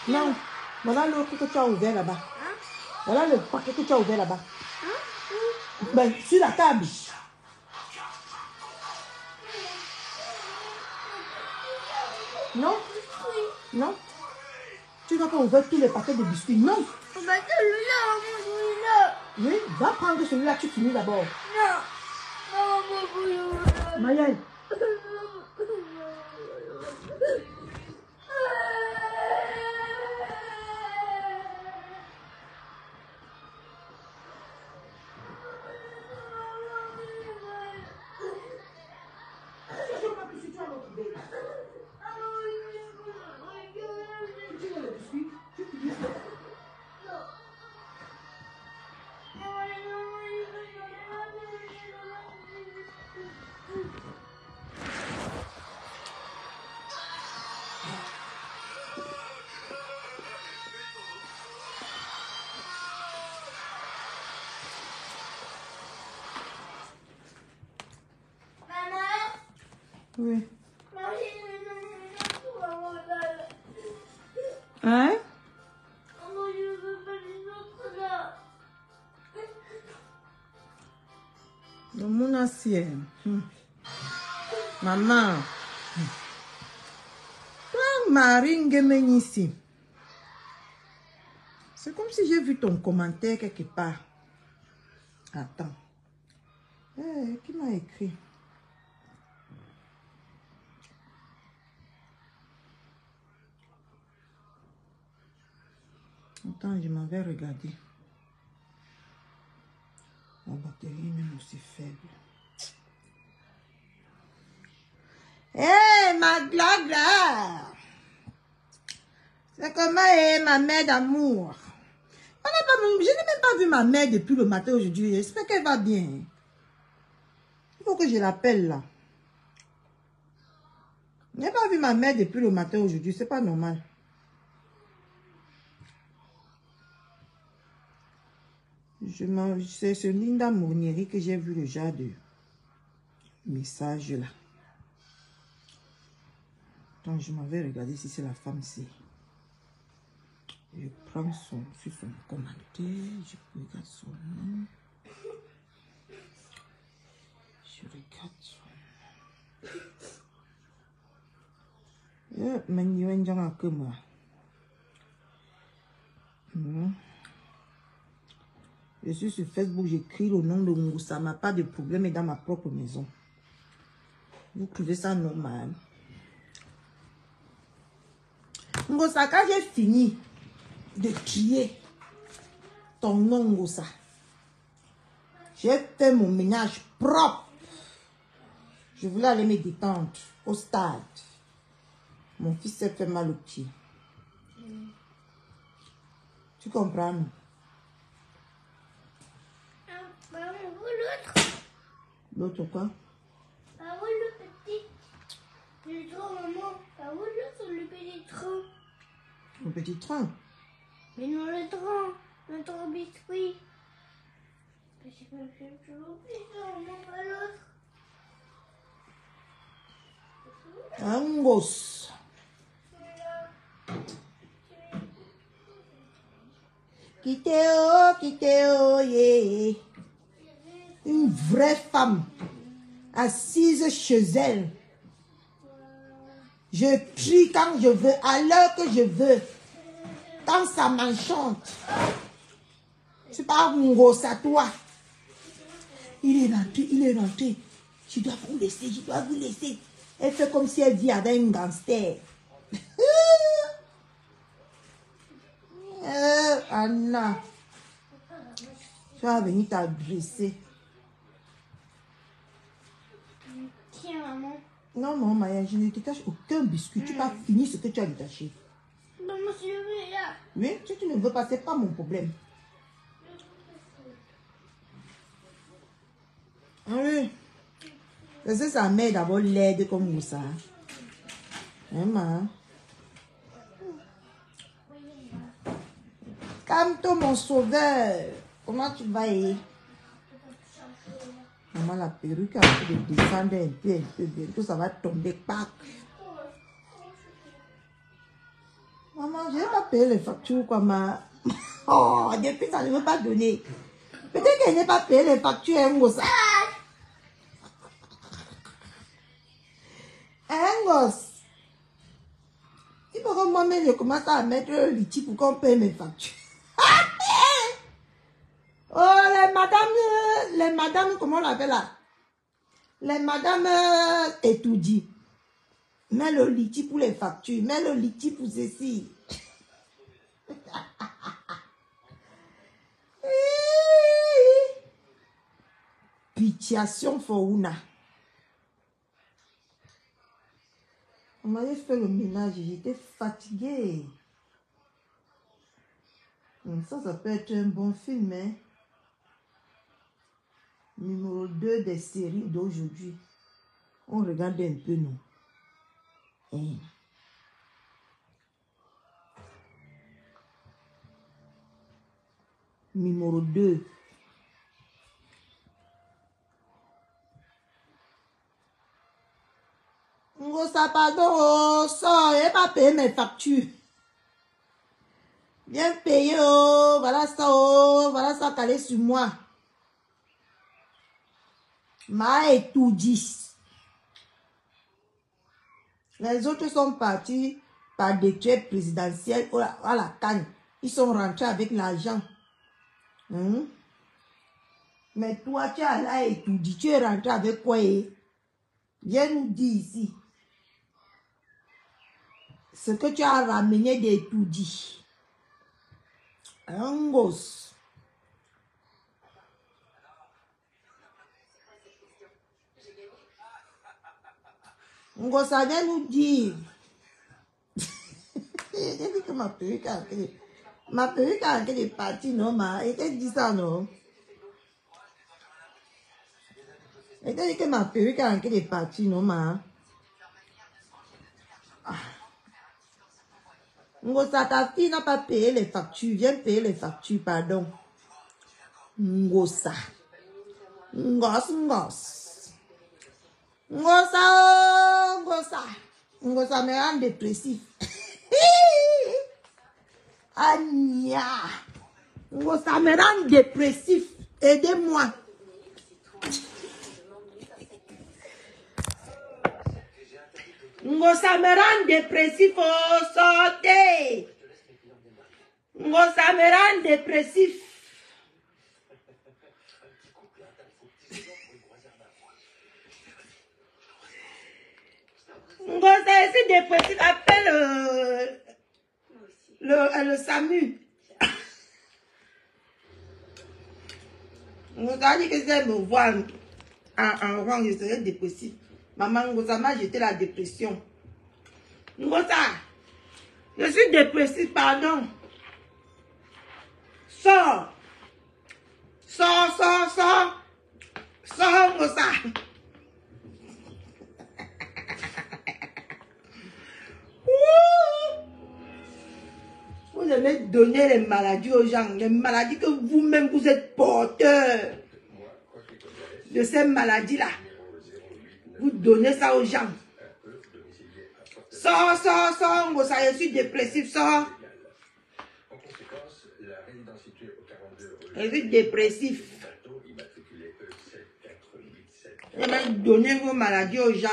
Non. Voilà l'autre que tu as ouvert là-bas. Hein? Voilà le paquet que tu as ouvert là-bas. Hein? Ben, sur la table. Non? Non? Tu vas pas ouvrir tous les paquets de biscuits. Non. Oh, bah, celui-là. Oui, va prendre celui-là, tu finis d'abord. Non. Mayel. Oui. Hein? Mon assiette. Maman. Quand Marine Gemen ici, c'est comme si j'ai vu ton commentaire quelque part. Attends. Qui m'a écrit? Attends, je m'en vais regarder. La batterie est même aussi faible. Hé, ma glagra! C'est comment est ma mère d'amour? Je n'ai même pas vu ma mère depuis le matin aujourd'hui. J'espère qu'elle va bien. Il faut que je l'appelle là. Je n'ai pas vu ma mère depuis le matin aujourd'hui. C'est pas normal. C'est sur Linda Mounieri que j'ai vu le genre de message là. Donc je m'en vais regarder si c'est la femme ici. Je prends sur son commentaire. Je regarde son nom. Je regarde son nom. Je suis sur Facebook, j'écris le nom de Ngoussa, n'a pas de problème et dans ma propre maison. Vous trouvez ça normal? Ngoussa, quand j'ai fini de crier ton nom Ngoussa, j'ai fait mon ménage propre. Je voulais aller me détendre au stade. Mon fils s'est fait mal au pied. Tu comprends? Non? L'autre quoi? Ah oui, le petit. Le train, maman. Ah oui, le petit train. Le petit train? Mais non, le train. Le train biscuit. Mais c'est pas toujours plus maman, pas l'autre. Un gosse. Quittez-oh, yeah. Une vraie femme assise chez elle. Je crie quand je veux, à l'heure que je veux. Quand ça m'enchante. C'est pas mon gosse à toi. Il est rentré. Je dois vous laisser. Elle fait comme si elle vit avec un gangster. Anna. Tu vas venir t'adresser. Tiens, maman. Non, Maya, je ne te cache aucun biscuit. Tu vas finir ce que tu as détaché. Non, monsieur, là. Oui, si tu ne veux pas, c'est pas mon problème. Ah oui. C'est sa mère d'abord l'aide comme ça. Maman. Calme-toi, mon sauveur. Comment tu vas y? Maman, la perruque a fait de descendre un peu. Bientôt, ça va tomber. Pac. Maman. je n'ai pas payé les factures quoi, ma... Oh, depuis ça, je ne veux pas donner. Peut-être qu'elle n'a pas payé les factures, un gosse. Un gosse. Il faut que moi-même, je commence à mettre le litige pour qu'on paye mes factures. Oh, les madames, comment on l'appelle là? Les madames étudient. Mets le litige pour les factures, mets le litige pour ceci. Pitiation Founa. On m'avait fait le ménage, j'étais fatiguée. Ça peut être un bon film, hein? Numéro 2 des séries d'aujourd'hui. On regarde un peu, non? Hein? Numéro 2. Ça pardon, ça, je n'ai pas payé mes factures. Bien payé, oh, voilà ça calé sur moi. Ma étourdie. Les autres sont partis par décret présidentiel à la Cannes. Ils sont rentrés avec l'argent. Mais toi, tu es là étourdi. Tu es rentré avec quoi? Viens nous dire ici. Ce que tu as ramené d'étourdi. Un gosse. Un gosse, ça vient nous dire. J'ai dit que ma perruque a été partie, non, ma. Elle t'a dit ça, non? Elle t'a dit que ma perruque a été partie, non, ma. Ngosa, ta fille n'a pas payé les factures. Viens payer les factures, pardon. Ngosa. Ngosa, Ngosa. Ngosa me rend dépressif. Anya. Ngosa me rend dépressif. Aidez-moi. Ngosa me rend dépressif. Oh, sortez. Ngosa me rend dépressif. Ngosa est dépressif. Appelle le SAMU. Ngosa dit que si elle me voit en rang, je serai dépressif. Maman Ngosa m'a jeté la dépression. Ngosa, je suis dépressif, pardon. Sors. Sors, Ngosa. Vous allez donner les maladies aux gens, les maladies que vous-même vous êtes porteurs de ces maladies-là. Vous donnez ça aux gens. Sors, Ngosa, je suis dépressif, sors. Je suis dépressif. Vous allez donner vos maladies aux gens.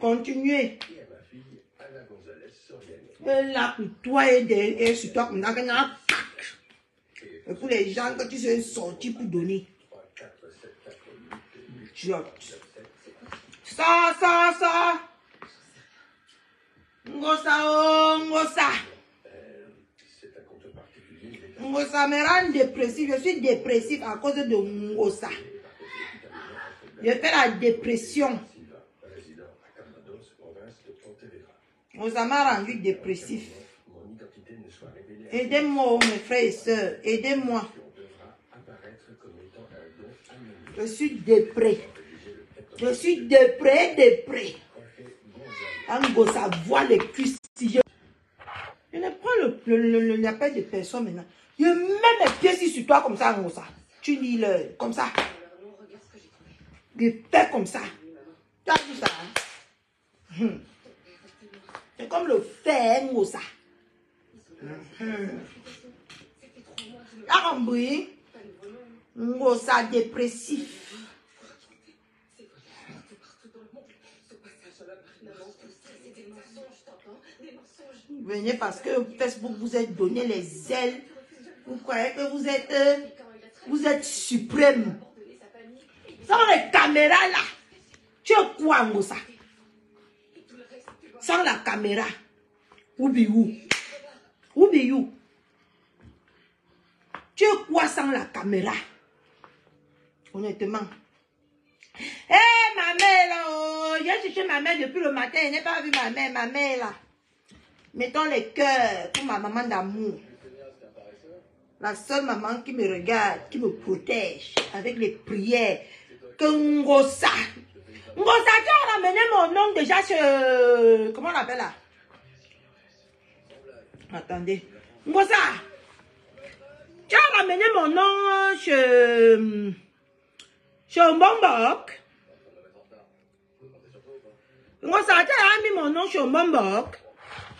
Continuez. Là, pour toi et sur toi, et pour les gens que tu serais sorti pour donner. Sors. Ngosa. Ngosa me rend dépressif. Je suis dépressif à cause de Ngosa. Je fais la dépression. Ngosa m'a rendu dépressif. Aidez-moi, mes frères et sœurs. Aidez-moi. Je suis dépré. Je suis dépré. Ngosa voit les cuisses. Je ne prends l'appel de personne maintenant. Je mets mes pieds sur toi comme ça, Ngosa. Tu lis le comme ça. Je fais comme ça. Tu as vu ça? C'est comme le fer, Ngosa. ça dépressif. Venez parce que Facebook vous êtes donné les ailes. Vous croyez que vous êtes suprême. Sans les caméras là. Tu es quoi, Ngosa? Sans la caméra. Où be you? Où be you? Tu es quoi sans la caméra? Honnêtement. Hé, ma mère là, oh, j'ai cherché ma mère depuis le matin. Je n'ai pas vu ma mère là. Mettons les cœurs pour ma maman d'amour. La seule maman qui me regarde, qui me protège avec les prières. Que Ngosa. Ngosa, tu as ramené mon nom déjà sur... Comment on l'appelle là? Attendez. Ngosa. Tu as ramené mon nom chez Mbambok. Ngosa, tu as mis mon nom chez Mbambok.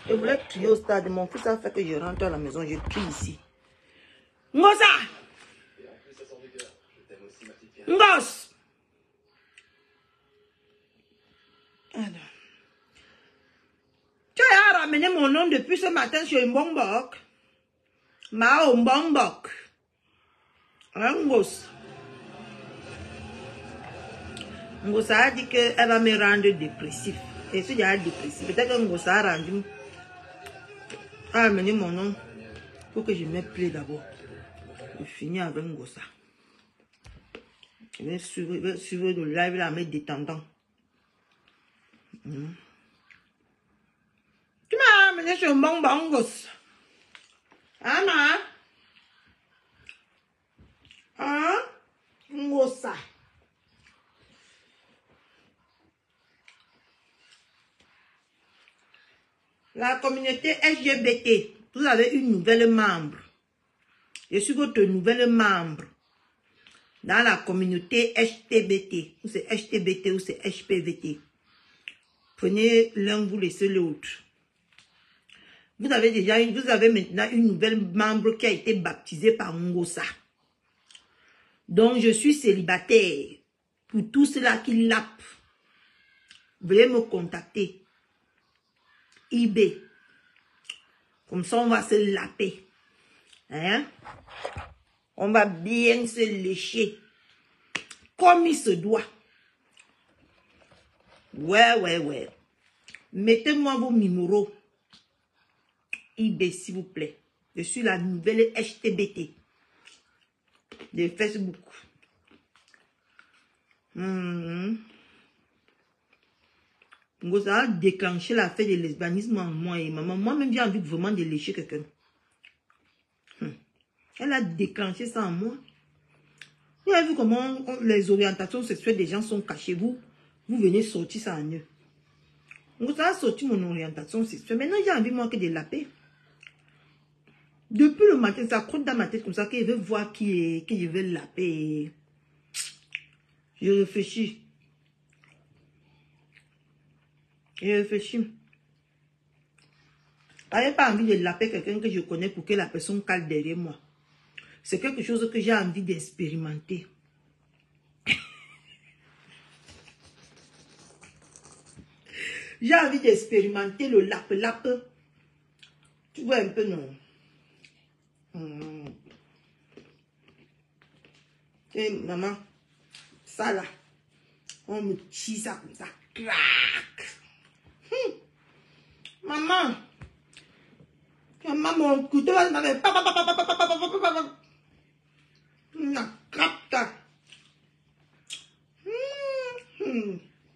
Je voulais crier au stade. Mon fils a fait que je rentre à la maison. Je crie ici. Ngosa. Ngos. Alors. Tu as ramené mon nom depuis ce matin chez Mbambok. Mao Mbambok. Ngos. Ngosa a dit qu'elle va me rendre dépressif. Et si j'ai dépressif, peut-être que Ngosa a rendu. A amené mon nom pour que je me plaie d'abord. Je finis avec Ngosa. Je vais suivre le live là, me détendant. Tu m'as amené sur un bon Ngos. Hein, ma? Hein? Ngosa. La communauté LGBT, vous avez une nouvelle membre. Je suis votre nouvelle membre. Dans la communauté HTBT, ou c'est HTBT ou c'est HPVT. Prenez l'un, vous laissez l'autre. Vous avez maintenant une nouvelle membre qui a été baptisée par Ngosa. Donc je suis célibataire. Pour tous ceux-là qui lapent, veuillez me contacter. eBay. Comme ça, on va se laper. Hein? On va bien se lécher. Comme il se doit. Ouais. Mettez-moi vos numéros. eBay, s'il vous plaît. Je suis la nouvelle HTBT de Facebook. Ça a déclenché l'affaire de lesbianisme en moi et maman. Moi-même, j'ai envie vraiment de lécher quelqu'un. Elle a déclenché ça en moi. Vous avez vu comment les orientations sexuelles des gens sont cachées. Vous venez sortir ça en eux. Donc ça a sorti mon orientation sexuelle. Maintenant, j'ai envie, moi, que de la paix. Depuis le matin, ça croûte dans ma tête comme ça que je veux voir qui je veux la paix. Je réfléchis. Je réfléchis. Je n'ai pas envie de laper quelqu'un que je connais pour que la personne cale derrière moi. C'est quelque chose que j'ai envie d'expérimenter. J'ai envie d'expérimenter le lap-lap. Tu vois un peu, non? Et maman, ça là, on me tire ça comme ça. Clac! Maman, mon couteau, elle m'avait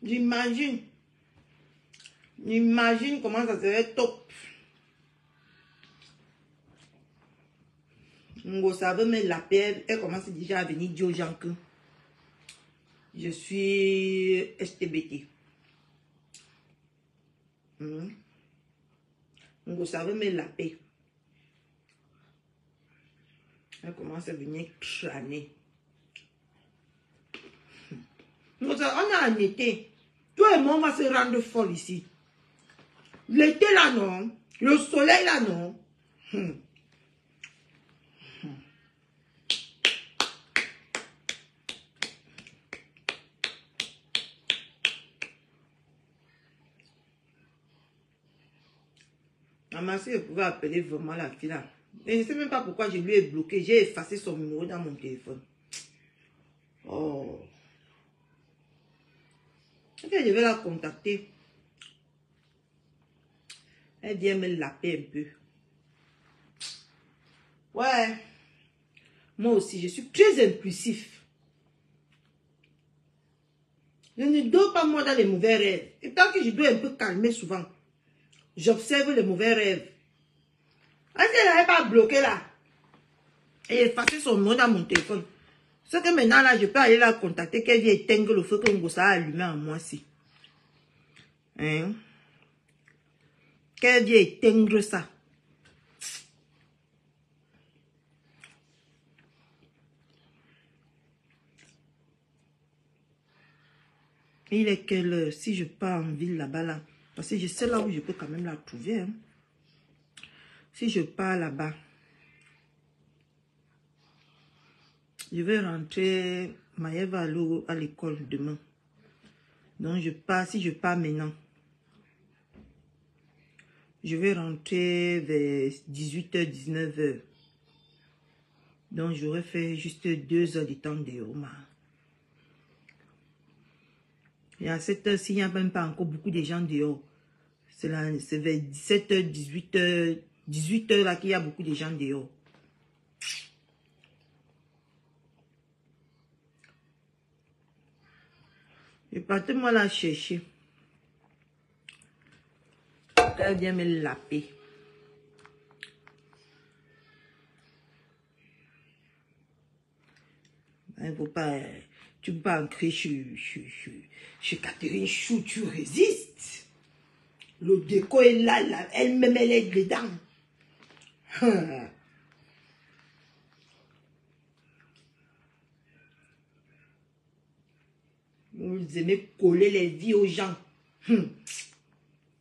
J'imagine comment ça serait top. Ngosa veut me la paix. Elle commence déjà à venir dire aux gens que je suis STBT. Ngosa veut me la paix. Elle commence à venir crâner. Ngosa, on a un été. Toi et moi, on va se rendre folle ici. L'été là, non. Le soleil là, non. Maman, si je pouvais appeler vraiment la fille là. Et je ne sais même pas pourquoi je lui ai bloqué. J'ai effacé son numéro dans mon téléphone. Oh. Ok, je vais la contacter. Elle vient me laper un peu. Ouais. Moi aussi, je suis très impulsif. Je ne dors pas moi dans les mauvais rêves. Et tant que je dois un peu calmer souvent, j'observe les mauvais rêves. Est-ce qu'elle n'avait pas bloqué là? Et effacer son nom dans mon téléphone. C'est que maintenant là, je peux aller la contacter, qu'elle vienne éteindre le feu que Ngosa a allumé en moi si. Hein? Qu'elle vienne éteindre ça. Il est quelle heure? Si je pars en ville là-bas là, parce que je sais là où je peux quand même la trouver. Hein. Si je pars là-bas, je vais rentrer. Maëlle va aller à l'école demain. Donc je pars, si je pars maintenant, je vais rentrer vers 18h, 19h. Donc j'aurais fait juste 2 heures de temps dehors. Et à cette heure-ci, il n'y a même pas encore beaucoup de gens dehors. C'est vers 17h, 18h, 18h là qu'il y a beaucoup de gens dehors. Et partez-moi la chercher. Elle vient me laper. Il faut pas... Tu peux pas entrer chez Catherine Chou, tu résistes. Le déco est là, elle-même elle est dedans. Vous aimez coller les vies aux gens.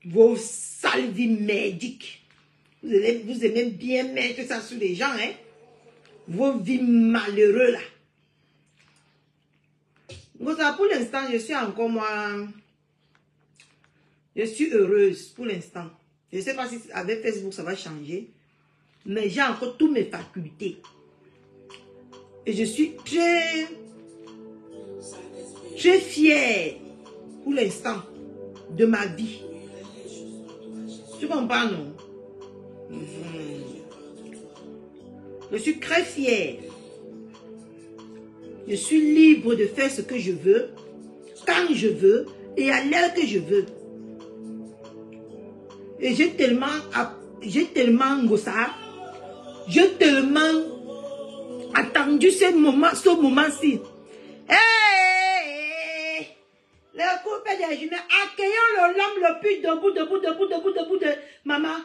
Vos sales vies merdiques. Vous aimez bien mettre ça sur les gens, hein. Vos vies malheureux là. Donc, pour l'instant, je suis encore moi. Je suis heureuse pour l'instant. Je ne sais pas si avec Facebook ça va changer. Mais j'ai encore toutes mes facultés. Et je suis très fière pour l'instant de ma vie. Tu comprends, non? Je suis très fière. Je suis libre de faire ce que je veux, quand je veux et à l'heure que je veux. Et j'ai tellement Ngosa, j'ai tellement attendu ce moment-ci. Hey! Le couple des jumelles, accueillons l'homme le plus debout de maman.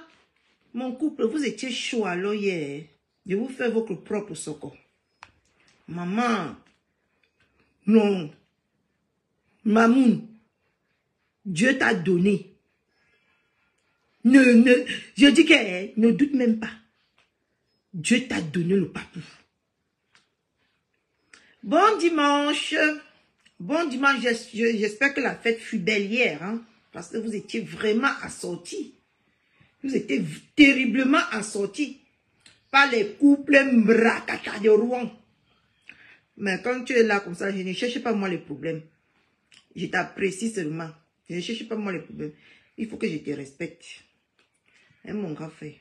Mon couple, vous étiez chaud alors hier. Je vous fais votre propre soko. Maman. Non. Mamoun. Dieu t'a donné. Je dis que ne doute même pas. Dieu t'a donné le papou. Bon dimanche. Bon dimanche. J'espère que la fête fut belle hier. Hein, parce que vous étiez vraiment assortis. Vous étiez terriblement assortis par les couples mrakata de Rouen. Mais quand tu es là comme ça, je ne cherche pas moi les problèmes. Je t'apprécie seulement. Je ne cherche pas moi les problèmes. Il faut que je te respecte. Hein, mon grand frère.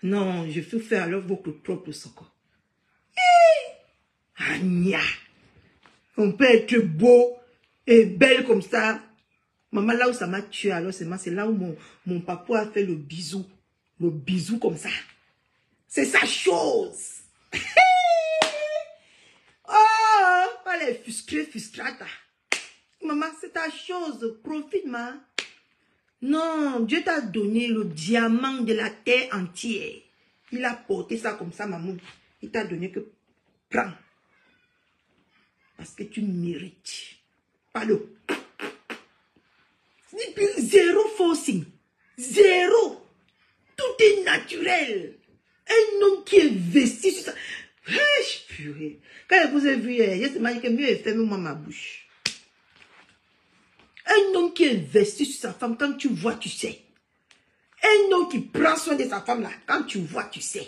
Non, je veux faire alors votre propre soko. Anya. On peut être beau et belle comme ça. Maman, là où ça m'a tué, alors c'est là où mon papa a fait le bisou. Le bisou comme ça. C'est sa chose. Oh, pas les frustrata. Maman, c'est ta chose. Profite, ma. Non, Dieu t'a donné le diamant de la terre entière. Il a porté ça comme ça, maman. Il t'a donné que prends. Parce que tu mérites. Pas le... Zéro forcing. Zéro. Tout est naturel. Un homme qui est vesti sur ça. Purée. Quand je vous ai vu, je me dis que mieux ferme-moi ma bouche. Un homme qui est investi sur sa femme, quand tu vois, tu sais. Un homme qui prend soin de sa femme là, quand tu vois, tu sais.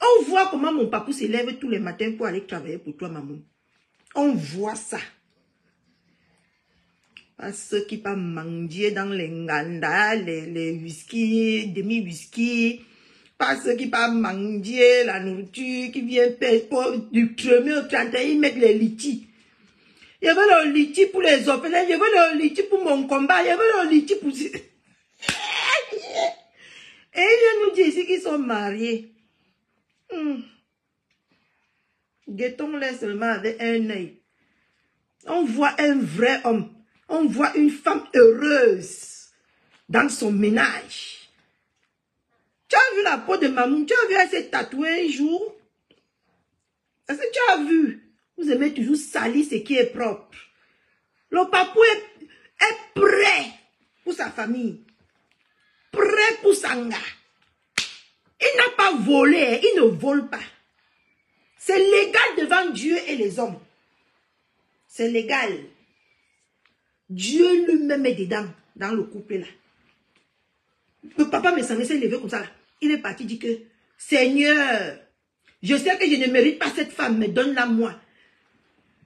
On voit comment mon papa se lève tous les matins pour aller travailler pour toi, maman. On voit ça. Pas ceux qui peuvent manger dans les nganda, les whisky, demi-whisky. Pas ceux qui peuvent manger la nourriture, qui viennent du 1er au 31, ils mettent les litchis. Je veux le litchi pour les orphelins, je veux le litchi pour mon combat, je veux le litchi pour... Et ils nous disent ici qu'ils sont mariés. Guettons-les seulement avec un œil. On voit un vrai homme. On voit une femme heureuse dans son ménage. Tu as vu la peau de maman? Tu as vu elle s'est tatouée un jour? Est-ce que tu as vu? Vous aimez toujours salir ce qui est propre. Le papou est prêt pour sa famille. Prêt pour Sanga. Il n'a pas volé. Il ne vole pas. C'est légal devant Dieu et les hommes. C'est légal. Dieu lui-même est dedans, dans le couple là. Le papa me s'en est levé comme ça là. Il est parti dire que, Seigneur, je sais que je ne mérite pas cette femme, mais donne-la moi.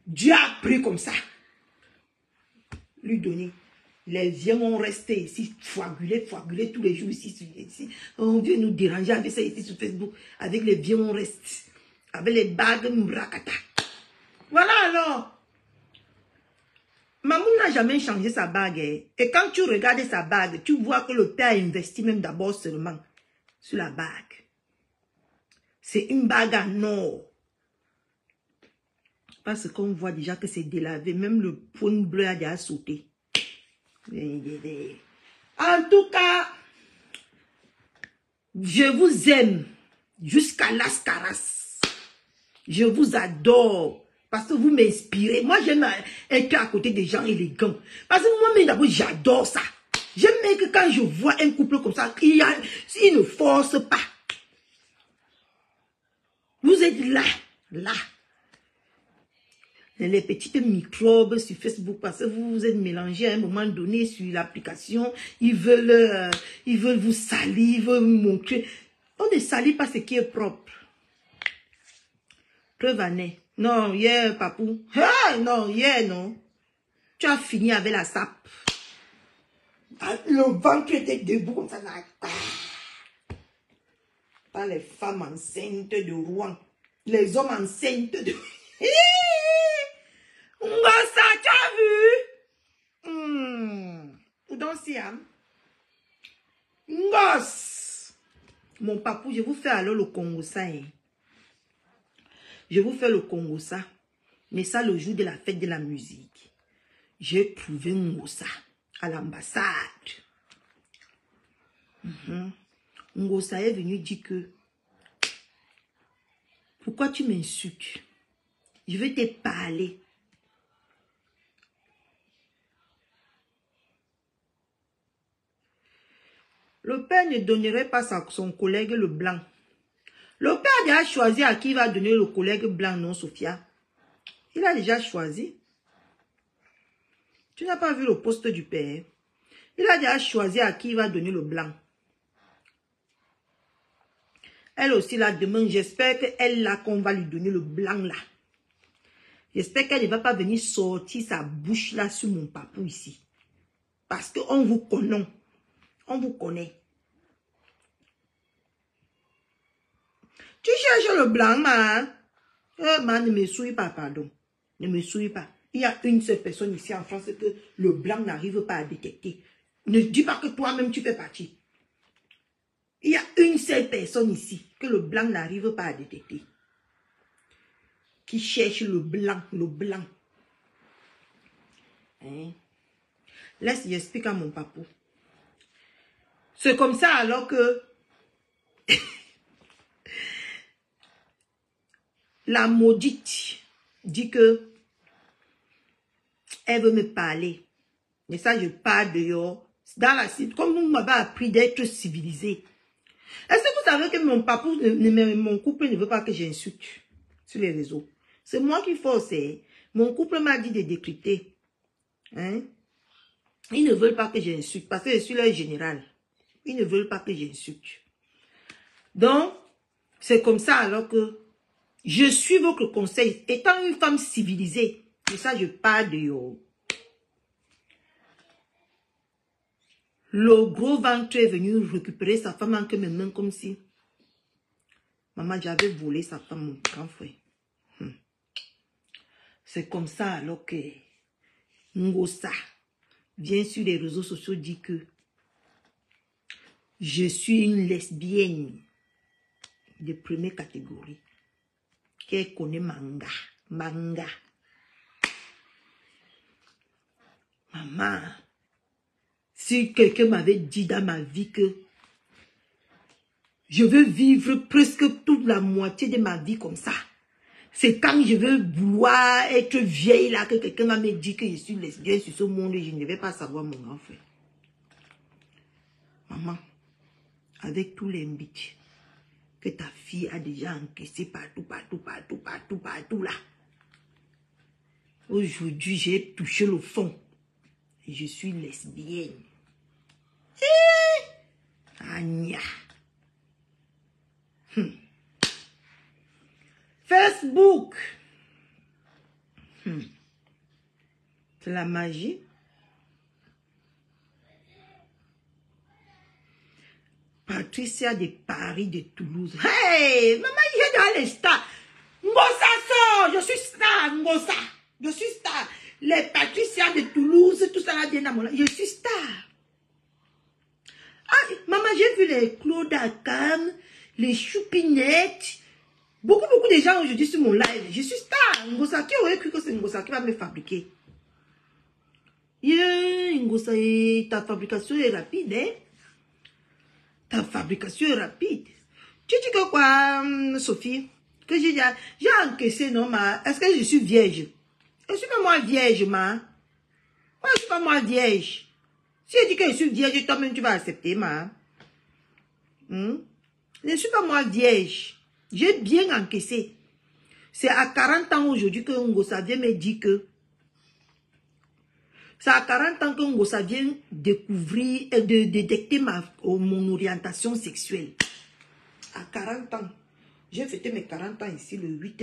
Dieu a pris comme ça. Lui donner. Les vieux vont rester ici, foiguler tous les jours ici. Oh, Dieu nous dérange avec ça ici sur Facebook. Avec les vieux, on reste. Avec les bagues, mourakata. Voilà alors. Maman n'a jamais changé sa bague. Et quand tu regardes sa bague, tu vois que le père a investi même d'abord seulement sur la bague. C'est une bague en or. Parce qu'on voit déjà que c'est délavé. Même le point bleu a déjà sauté. En tout cas, je vous aime jusqu'à l'ascaras. Je vous adore. Parce que vous m'inspirez. Moi, j'aime être à côté des gens élégants. Parce que moi-même, d'abord, j'adore ça. J'aime que quand je vois un couple comme ça, il ne force pas. Vous êtes là. Les petites microbes sur Facebook, parce que vous vous êtes mélangés à un moment donné sur l'application. Ils veulent vous salir, ils veulent vous montrer. On ne salit pas ce qui est propre. Preuve année. Non, hier, papou. Hey, non, hier, non. Tu as fini avec la sape. Le ventre était debout comme ça. Pas les femmes enceintes de Rouen. Les hommes enceintes de... Ngosa, tu as vu? Donc, Siam. Ngos. Mon papou, je vous fais alors le Congosa. Je vous fais le Congosa. Mais ça, le jour de la fête de la musique. J'ai trouvé Ngosa à l'ambassade. Ngosa est venu dire que pourquoi tu m'insultes? Je vais te parler. Le père ne donnerait pas à son collègue le blanc. Le père a déjà choisi à qui il va donner le collègue blanc, non, Sophia? Il a déjà choisi. Tu n'as pas vu le poste du père? Il a déjà choisi à qui il va donner le blanc. Elle aussi la demande. J'espère qu'elle là qu'on va lui donner le blanc là. J'espère qu'elle ne va pas venir sortir sa bouche là sur mon papou ici. Parce qu'on vous connaît. On vous connaît. Tu cherches le blanc, man. Man, ne me souille pas, pardon. Ne me souille pas. Il y a une seule personne ici en France que le blanc n'arrive pas à détecter. Ne dis pas que toi-même tu fais partie. Il y a une seule personne ici que le blanc n'arrive pas à détecter. Qui cherche le blanc, le blanc. Hein? Laisse, j'explique à mon papou. C'est comme ça alors que la maudite dit que elle veut me parler. Mais ça, je parle dehors. Dans la cité, comme vous m'avez appris d'être civilisé. Est-ce que vous savez que mon papou, mon couple ne veut pas que j'insulte sur les réseaux? C'est moi qui force. Mon couple m'a dit de décrypter. Hein? Ils ne veulent pas que j'insulte parce que je suis leur général. Ils ne veulent pas que j'insulte. Donc, c'est comme ça alors que je suis votre conseil. Étant une femme civilisée, et ça je parle de yo. Le gros ventre est venu récupérer sa femme entre mes mains comme si maman, j'avais volé sa femme, mon grand frère. C'est comme ça alors que Ngosa vient sur les réseaux sociaux dire que je suis une lesbienne de première catégorie. Qu'elle connaît manga. Maman, si quelqu'un m'avait dit dans ma vie que je veux vivre presque toute la moitié de ma vie comme ça, c'est quand je veux vouloir être vieille là que quelqu'un va me dire que je suis lesbienne sur ce monde et je ne vais pas savoir mon grand frère. Maman, avec tous les mythes que ta fille a déjà encaissé partout là. Aujourd'hui, j'ai touché le fond. Et je suis lesbienne. Anya. Facebook. C'est la magie. Patricia de Paris, de Toulouse. Hey, maman, il est dans les stars. Ngosa sort, je suis star, Ngosa. Je suis star. Les Patricia de Toulouse, tout ça là, je suis star. Ah, maman, j'ai vu les Claude Akam, les Choupinettes. Beaucoup de gens aujourd'hui sur mon live. Je suis star. Ngosa, qui aurait cru que c'est Ngosa qui va me fabriquer? Ngosa, ta fabrication est rapide, hein? Ta fabrication est rapide. Tu dis que quoi, Sophie? Que j'ai encaissé, non, ma? Est-ce que je suis vierge? Je suis pas moi vierge, ma. Moi, je suis pas moi vierge. Si je dis que je suis vierge, toi-même, tu vas accepter, ma. Je ne suis pas moi vierge. J'ai bien encaissé. C'est à 40 ans aujourd'hui que Ngosa vient me dire que c'est à 40 ans que Ngosa vient découvrir et de détecter mon orientation sexuelle. À 40 ans. J'ai fêté mes 40 ans ici le 8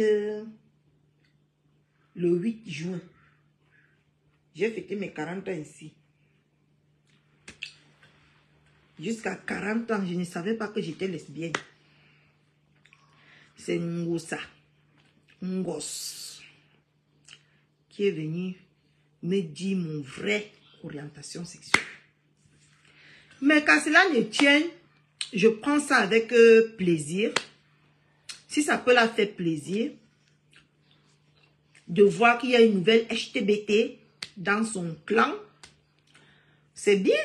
juin. J'ai fêté mes 40 ans ici. Jusqu'à 40 ans, je ne savais pas que j'étais lesbienne. C'est Ngosa, Ngos, qui est venu me dire mon vrai orientation sexuelle. Mais quand cela ne tient, je prends ça avec plaisir. Si ça peut la faire plaisir de voir qu'il y a une nouvelle HTBT dans son clan, c'est bien.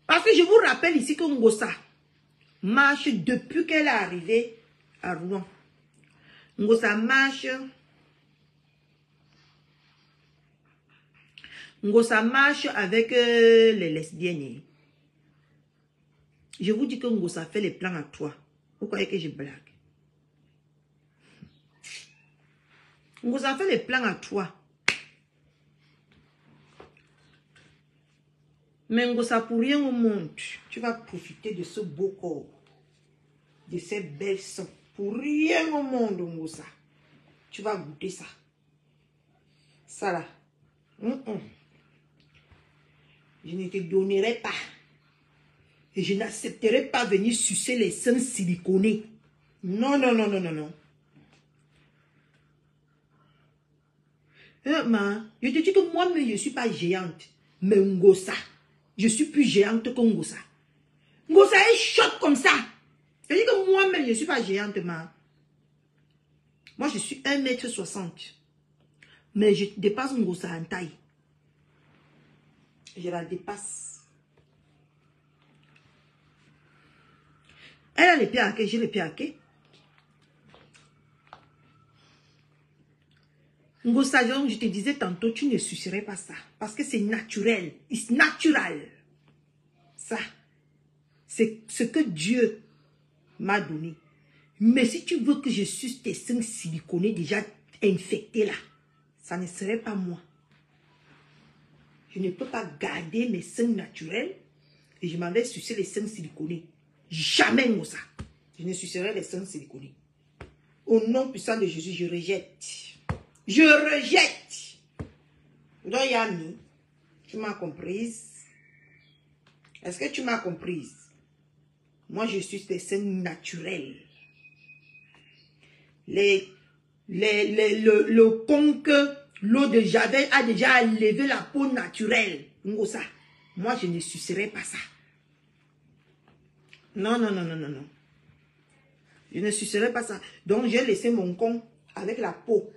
Parce que je vous rappelle ici que Ngosa marche depuis qu'elle est arrivée à Rouen. Ngosa marche. Ngosa marche avec les lesbiennes. Je vous dis que Ngosa fait les plans à toi. Vous croyez que je blague? Ngosa fait les plans à toi. Mais Ngosa, pour rien au monde, tu vas profiter de ce beau corps, de ces belles seins. Pour rien au monde, Ngosa. Tu vas goûter ça. Ça là. Je ne te donnerai pas. Et je n'accepterai pas venir sucer les seins siliconés. Non, non, non, non, non, non. Je te dis que moi-même, je ne suis pas géante. Mais Ngosa, je suis plus géante que Ngosa. Ngosa est choc comme ça. Je dis que moi-même, je ne suis pas géante, ma. Moi, je suis 1,60 m. Mais je dépasse Ngosa en taille. Je la dépasse. Elle a les pieds à quai, j'ai les pieds à quai. Ngosa, je te disais tantôt, tu ne sucerais pas ça. Parce que c'est naturel. It's natural. Ça, c'est ce que Dieu m'a donné. Mais si tu veux que je suce tes seins siliconés déjà infectés là, ça ne serait pas moi. Je ne peux pas garder mes seins naturels et je m'en vais sucer les seins siliconés. Jamais, Ngosa. Je ne sucerai les seins siliconés. Au nom puissant de Jésus, je rejette. Je rejette. Donc, Yami, tu m'as comprise? Est-ce que tu m'as comprise? Moi, je suis des seins naturels. Le con que l'eau de Javel a déjà enlevé la peau naturelle. Ngosa. Moi, je ne sucerai pas ça. Non, non, non, non, non, non. Je ne sucerai pas ça. Donc, j'ai laissé mon con avec la peau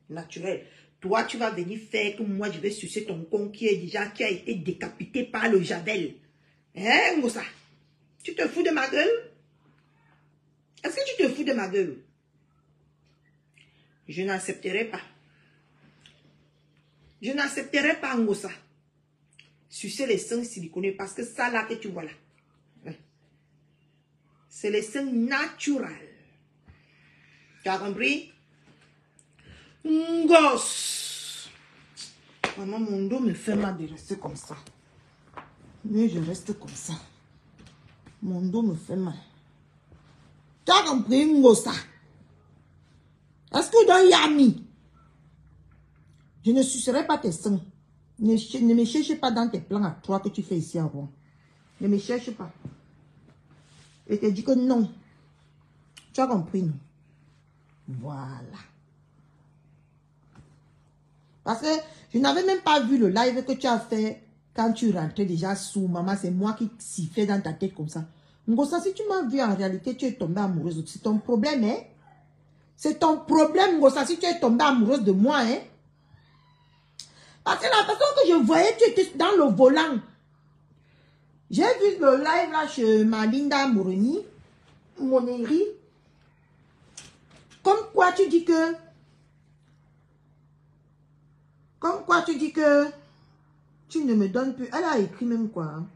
naturelle. Toi, tu vas venir faire que moi, je vais sucer ton con qui a été décapité par le Javel. Hein, Ngosa? Tu te fous de ma gueule? Est-ce que tu te fous de ma gueule? Je n'accepterai pas. Je n'accepterai pas, Ngosa. Sucer les seins siliconés parce que ça là que tu vois là. C'est les seins naturels. Tu as compris? Gosse. Maman, mon dos me fait mal de rester comme ça. Mais je reste comme ça. Mon dos me fait mal. Tu as compris, Ngosa? Est-ce que dans Yami, je ne sucerai pas tes seins? Ne me cherche pas dans tes plans à toi que tu fais ici avant. Ne me cherche pas. Et te dis que non. Tu as compris, non? Voilà. Parce que je n'avais même pas vu le live que tu as fait quand tu rentrais déjà sous maman. C'est moi qui sifflais dans ta tête comme ça. Ngosa, si tu m'as vu en réalité, tu es tombée amoureuse. C'est ton problème, hein? C'est ton problème, Ngosa, si tu es tombée amoureuse de moi, hein? Parce que la façon que je voyais, tu étais dans le volant. J'ai vu le live là chez Malinda Mouroni, Moneri. Comme quoi tu dis que... Comme quoi tu dis que... Tu ne me donnes plus... Elle a écrit même quoi? Hein?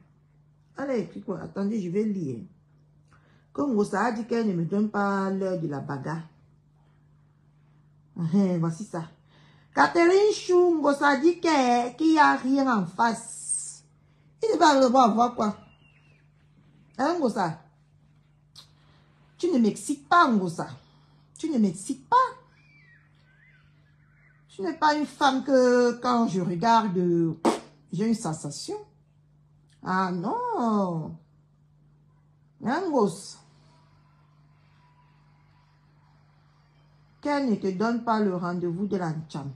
Elle a écrit quoi? Attendez, je vais lire. Comme Ngosa a dit qu'elle ne me donne pas l'heure de la bagarre. Voici ça. Catherine Chou, Ngosa dit qu'il n'y a rien en face. Il va voir quoi? Hein, Ngosa? Tu ne m'excites pas, Ngosa. Tu ne m'excites pas. Tu n'es pas une femme que quand je regarde, j'ai une sensation. Ah non. Hein, Ngosa? Qu'elle ne te donne pas le rendez-vous de la Ncham.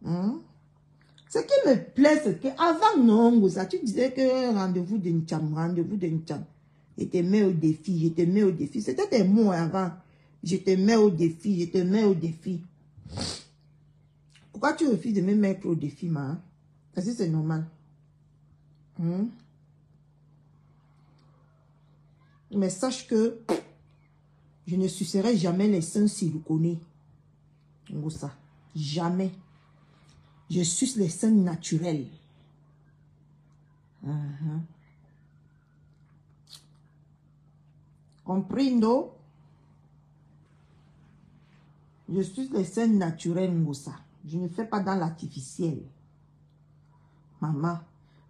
Ce qui me plaît, c'est qu'avant, non, Ngosa, tu disais que rendez-vous de Ncham, rendez-vous de Ncham. Je te mets au défi, je te mets au défi. C'était tes mots avant. Je te mets au défi, je te mets au défi. Pourquoi tu refuses de me mettre au défi, ma? Est-ce que c'est normal? Mais sache que je ne sucerai jamais les seins siliconés. Ngosa. Jamais. Je suce les seins naturels. Comprendo? Je suce les seins naturels, Ngosa. Je ne fais pas dans l'artificiel. Maman,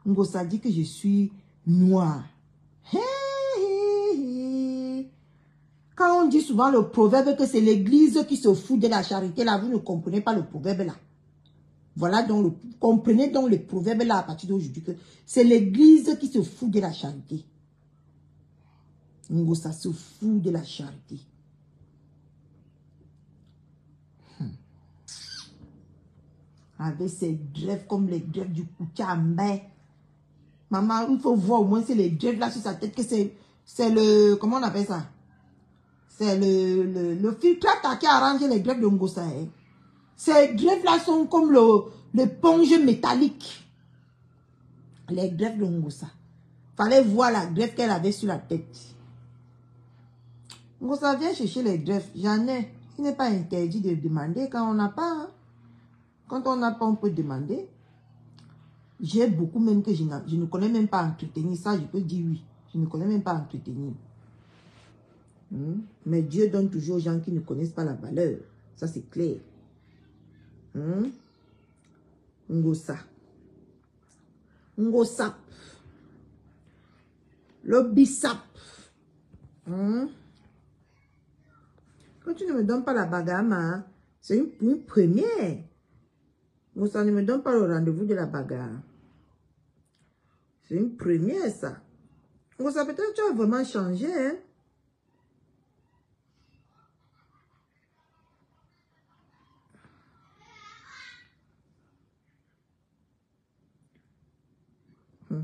Ngosa dit que je suis noire. Quand on dit souvent le proverbe que c'est l'église qui se fout de la charité, là, vous ne comprenez pas le proverbe là. Voilà donc, comprenez donc le proverbe là à partir d'aujourd'hui que c'est l'église qui se fout de la charité. Ngosa se fout de la charité. Avec ses greffes comme les greffes du Koutiambé. Maman, il faut voir au moins c'est les greffes là sur sa tête que c'est le, comment on appelle ça? C'est le filtre qui arrange les greffes de Ngosa. Hein. Ces greffes là sont comme l'éponge métallique. Les greffes de Ngosa. Fallait voir la greffe qu'elle avait sur la tête. Ngosa vient chercher les greffes. J'en ai. Il n'est pas interdit de demander quand on n'a pas. Hein. Quand on n'a pas, on peut demander. J'ai beaucoup même que je ne connais même pas entretenir. Ça, je peux dire oui. Je ne connais même pas entretenir. Mais Dieu donne toujours aux gens qui ne connaissent pas la valeur. Ça, c'est clair. Ngosa. Ngosap. Le bisap. Quand tu ne me donnes pas la bagarre, c'est une première. Ngosa ne me donne pas le rendez-vous de la bagarre. C'est une première, ça. Ngosa, peut-être tu as vraiment changé, hein?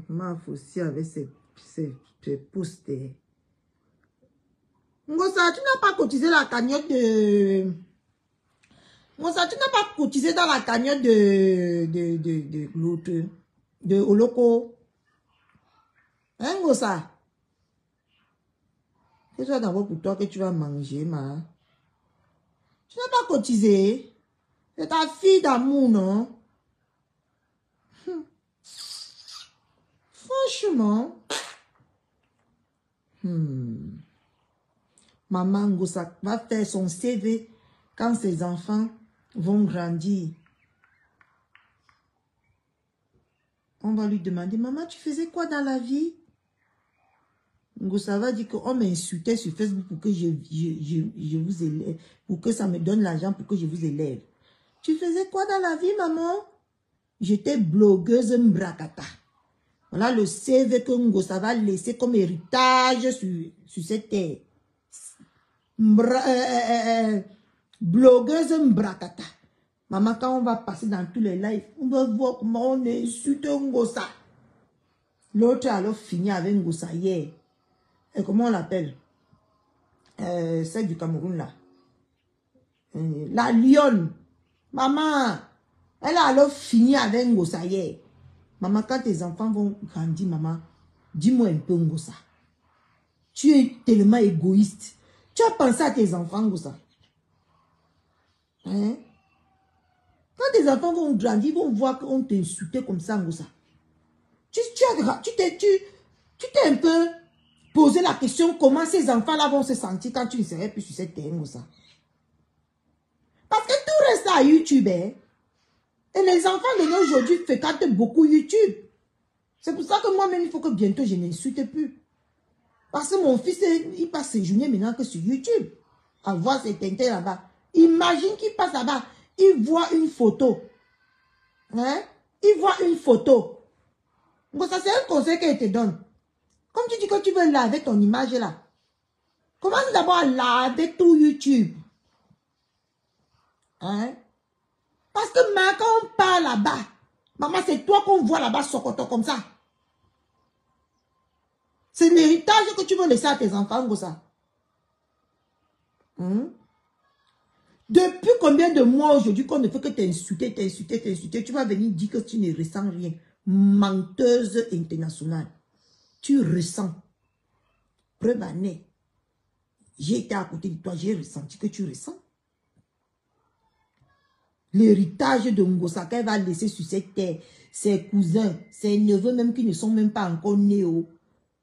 Ma aussi avec ses pouces. Ngosa, tu n'as pas cotisé la cagnotte de... Ngosa, tu n'as pas cotisé dans la cagnotte de l'autre, de Oloko. Hein, Ngosa? C'est ça d'abord pour toi que tu vas manger, ma. Tu n'as pas cotisé. C'est ta fille d'amour, non? Franchement. Maman Ngosa va faire son CV quand ses enfants vont grandir. On va lui demander, maman, tu faisais quoi dans la vie? Ngosa va dire qu'on m'insultait sur Facebook pour que je vous élève, pour que ça me donne l'argent pour que je vous élève. Tu faisais quoi dans la vie, maman? J'étais blogueuse Mbrakata. Voilà le CV que Ngosa va laisser comme héritage sur cette terre. Blogueuse Mbrakata. Maman, quand on va passer dans tous les lives, on va voir comment on insulte Ngosa. L'autre a alors fini avec Ngosa hier. Et comment on l'appelle? Celle du Cameroun là. La lionne. Maman, elle a alors fini avec Ngosa hier. Maman, quand tes enfants vont grandir, maman, dis-moi un peu Ngosa. Tu es tellement égoïste. Tu as pensé à tes enfants, Ngosa. Hein? Quand tes enfants vont grandir, ils vont voir qu'on t'insultait comme ça, Ngosa. Tu t'es un peu posé la question comment ces enfants-là vont se sentir quand tu ne serais plus sur cette terre, Ngosa. Parce que tout reste à YouTube, hein? Et les enfants de nos aujourd'hui fréquentent beaucoup YouTube. C'est pour ça que moi-même, il faut que bientôt je n'insulte plus. Parce que mon fils, il passe ses journées maintenant que sur YouTube. À voir ses tintins là-bas. Imagine qu'il passe là-bas. Il voit une photo. Hein? Il voit une photo. Donc ça, c'est un conseil qu'il te donne. Comme tu dis que tu veux laver ton image là. Commence d'abord à laver tout YouTube. Hein? Parce que quand on part là-bas, maman, c'est toi qu'on voit là-bas socoto comme ça. C'est l'héritage que tu veux laisser à tes enfants, Ngosa. Depuis combien de mois aujourd'hui qu'on ne fait que t'insulter, tu vas venir dire que tu ne ressens rien. Menteuse internationale. Tu ressens. Preuve année. J'ai été à côté de toi, j'ai ressenti que tu ressens. L'héritage de Ngosa qu'elle va laisser sur cette terre, ses cousins, ses neveux même qui ne sont même pas encore nés,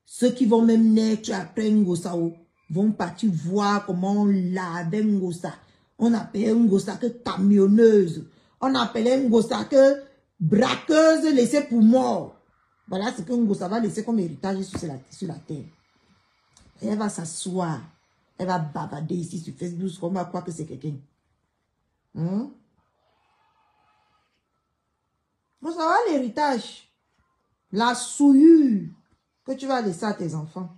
ceux qui vont même naître après Ngosa, vont partir voir comment on lavait Ngosa. On appelait Ngosa que camionneuse. On appelait Ngosa que braqueuse laissée pour mort. Voilà ce que Ngosa va laisser comme héritage sur la terre. Et elle va s'asseoir. Elle va bavarder ici sur Facebook. On va croire que c'est quelqu'un. Ngosa va l'héritage. La souillure que tu vas laisser à tes enfants.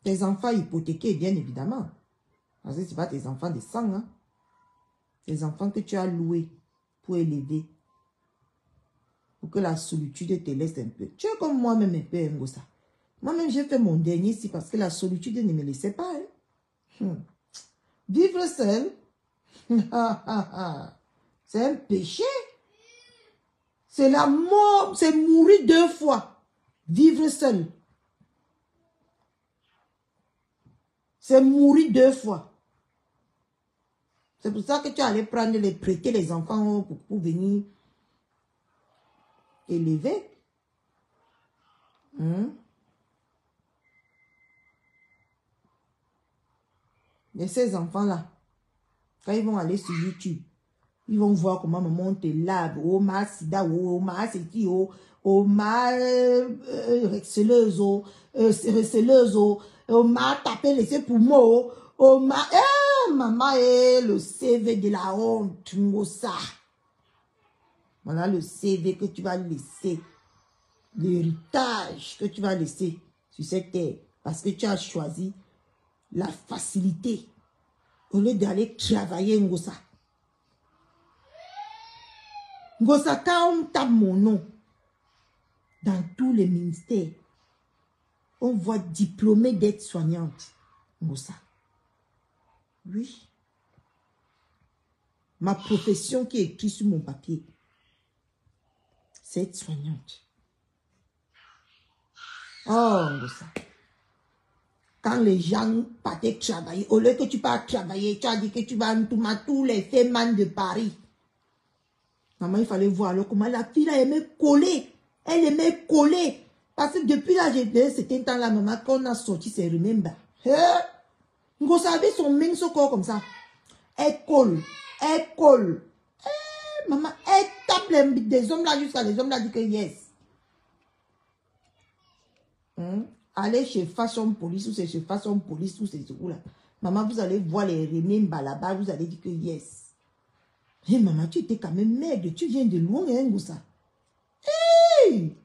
Tes enfants hypothéqués, bien évidemment. Parce que ce n'est pas tes enfants de sang. Hein? Tes enfants que tu as loués pour élever. Pour que la solitude te laisse un peu. Tu es comme moi-même un peu, Ngosa. Moi-même, j'ai fait mon dernier ici parce que la solitude ne me laissait pas. Hein? Vivre seul, c'est un péché. C'est la mort, c'est mourir 2 fois. Vivre seul. C'est mourir 2 fois. C'est pour ça que tu allais prendre prêter les enfants pour venir élever. Et ces enfants-là, quand ils vont aller sur YouTube, Ils vont voir comment maman te lave. Oh, ma sida, oh, ma seti, oh, ma receleuse, oh, ma tapé les poumons, oh, ma... maman, le CV de la honte, ça. Voilà le CV que tu vas laisser. L'héritage que tu vas laisser sur cette terre. Parce que tu as choisi la facilité. Au lieu d'aller travailler, Ngosa. Ngosa, quand on tape mon nom dans tous les ministères, on voit diplômée d'être soignante. Ngosa. Oui. Ma profession qui est écrite sur mon papier, c'est être soignante. Oh, Ngosa. Quand les gens partaient travailler, au lieu que tu pars travailler, tu as dit que tu vas tous les femmes de Paris. Maman, il fallait voir alors comment la fille a aimé coller. Elle aimait coller. Parce que depuis là, c'était un temps là, maman, qu'on a sorti ses remembers. Vous savez, son mince corps comme ça. Elle colle. Elle colle. Maman, elle tape des hommes là jusqu'à les hommes là disent que yes. Allez chez Fashion Police ou c'est chez Fashion Police ou c'est où là. Maman, vous allez voir les remembers là-bas, vous allez dire que yes. Hé, maman, tu étais quand même maigre. Tu viens de loin, hein, Ngosa. Hey!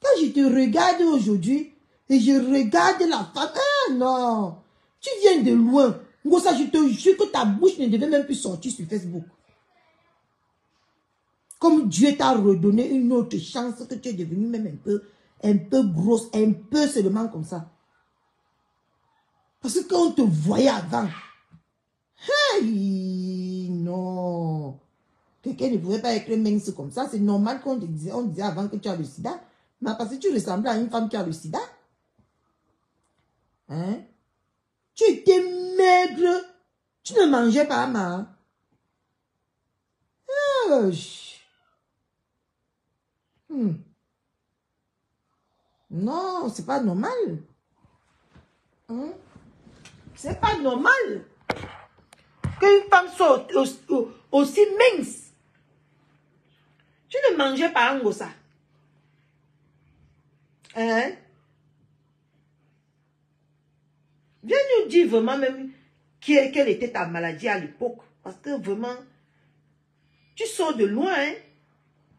Quand je te regarde aujourd'hui, et je regarde la femme, ah non! Tu viens de loin. Ngosa, je te jure que ta bouche ne devait même plus sortir sur Facebook. Comme Dieu t'a redonné une autre chance, que tu es devenue même un peu grosse, un peu seulement comme ça. Parce que quand on te voyait avant, hey, non! Quelqu'un ne pouvait pas être mince comme ça. C'est normal qu'on te disait, on disait avant que tu as le sida. Mais parce que tu ressemblais à une femme qui a le sida. Hein? Tu étais maigre. Tu ne mangeais pas, maman. Non, c'est pas normal. C'est pas normal qu'une femme soit aussi mince. Tu ne mangeais pas, Ngosa. Hein? Viens nous dire vraiment même quelle était ta maladie à l'époque. Parce que vraiment, tu sors de loin, hein?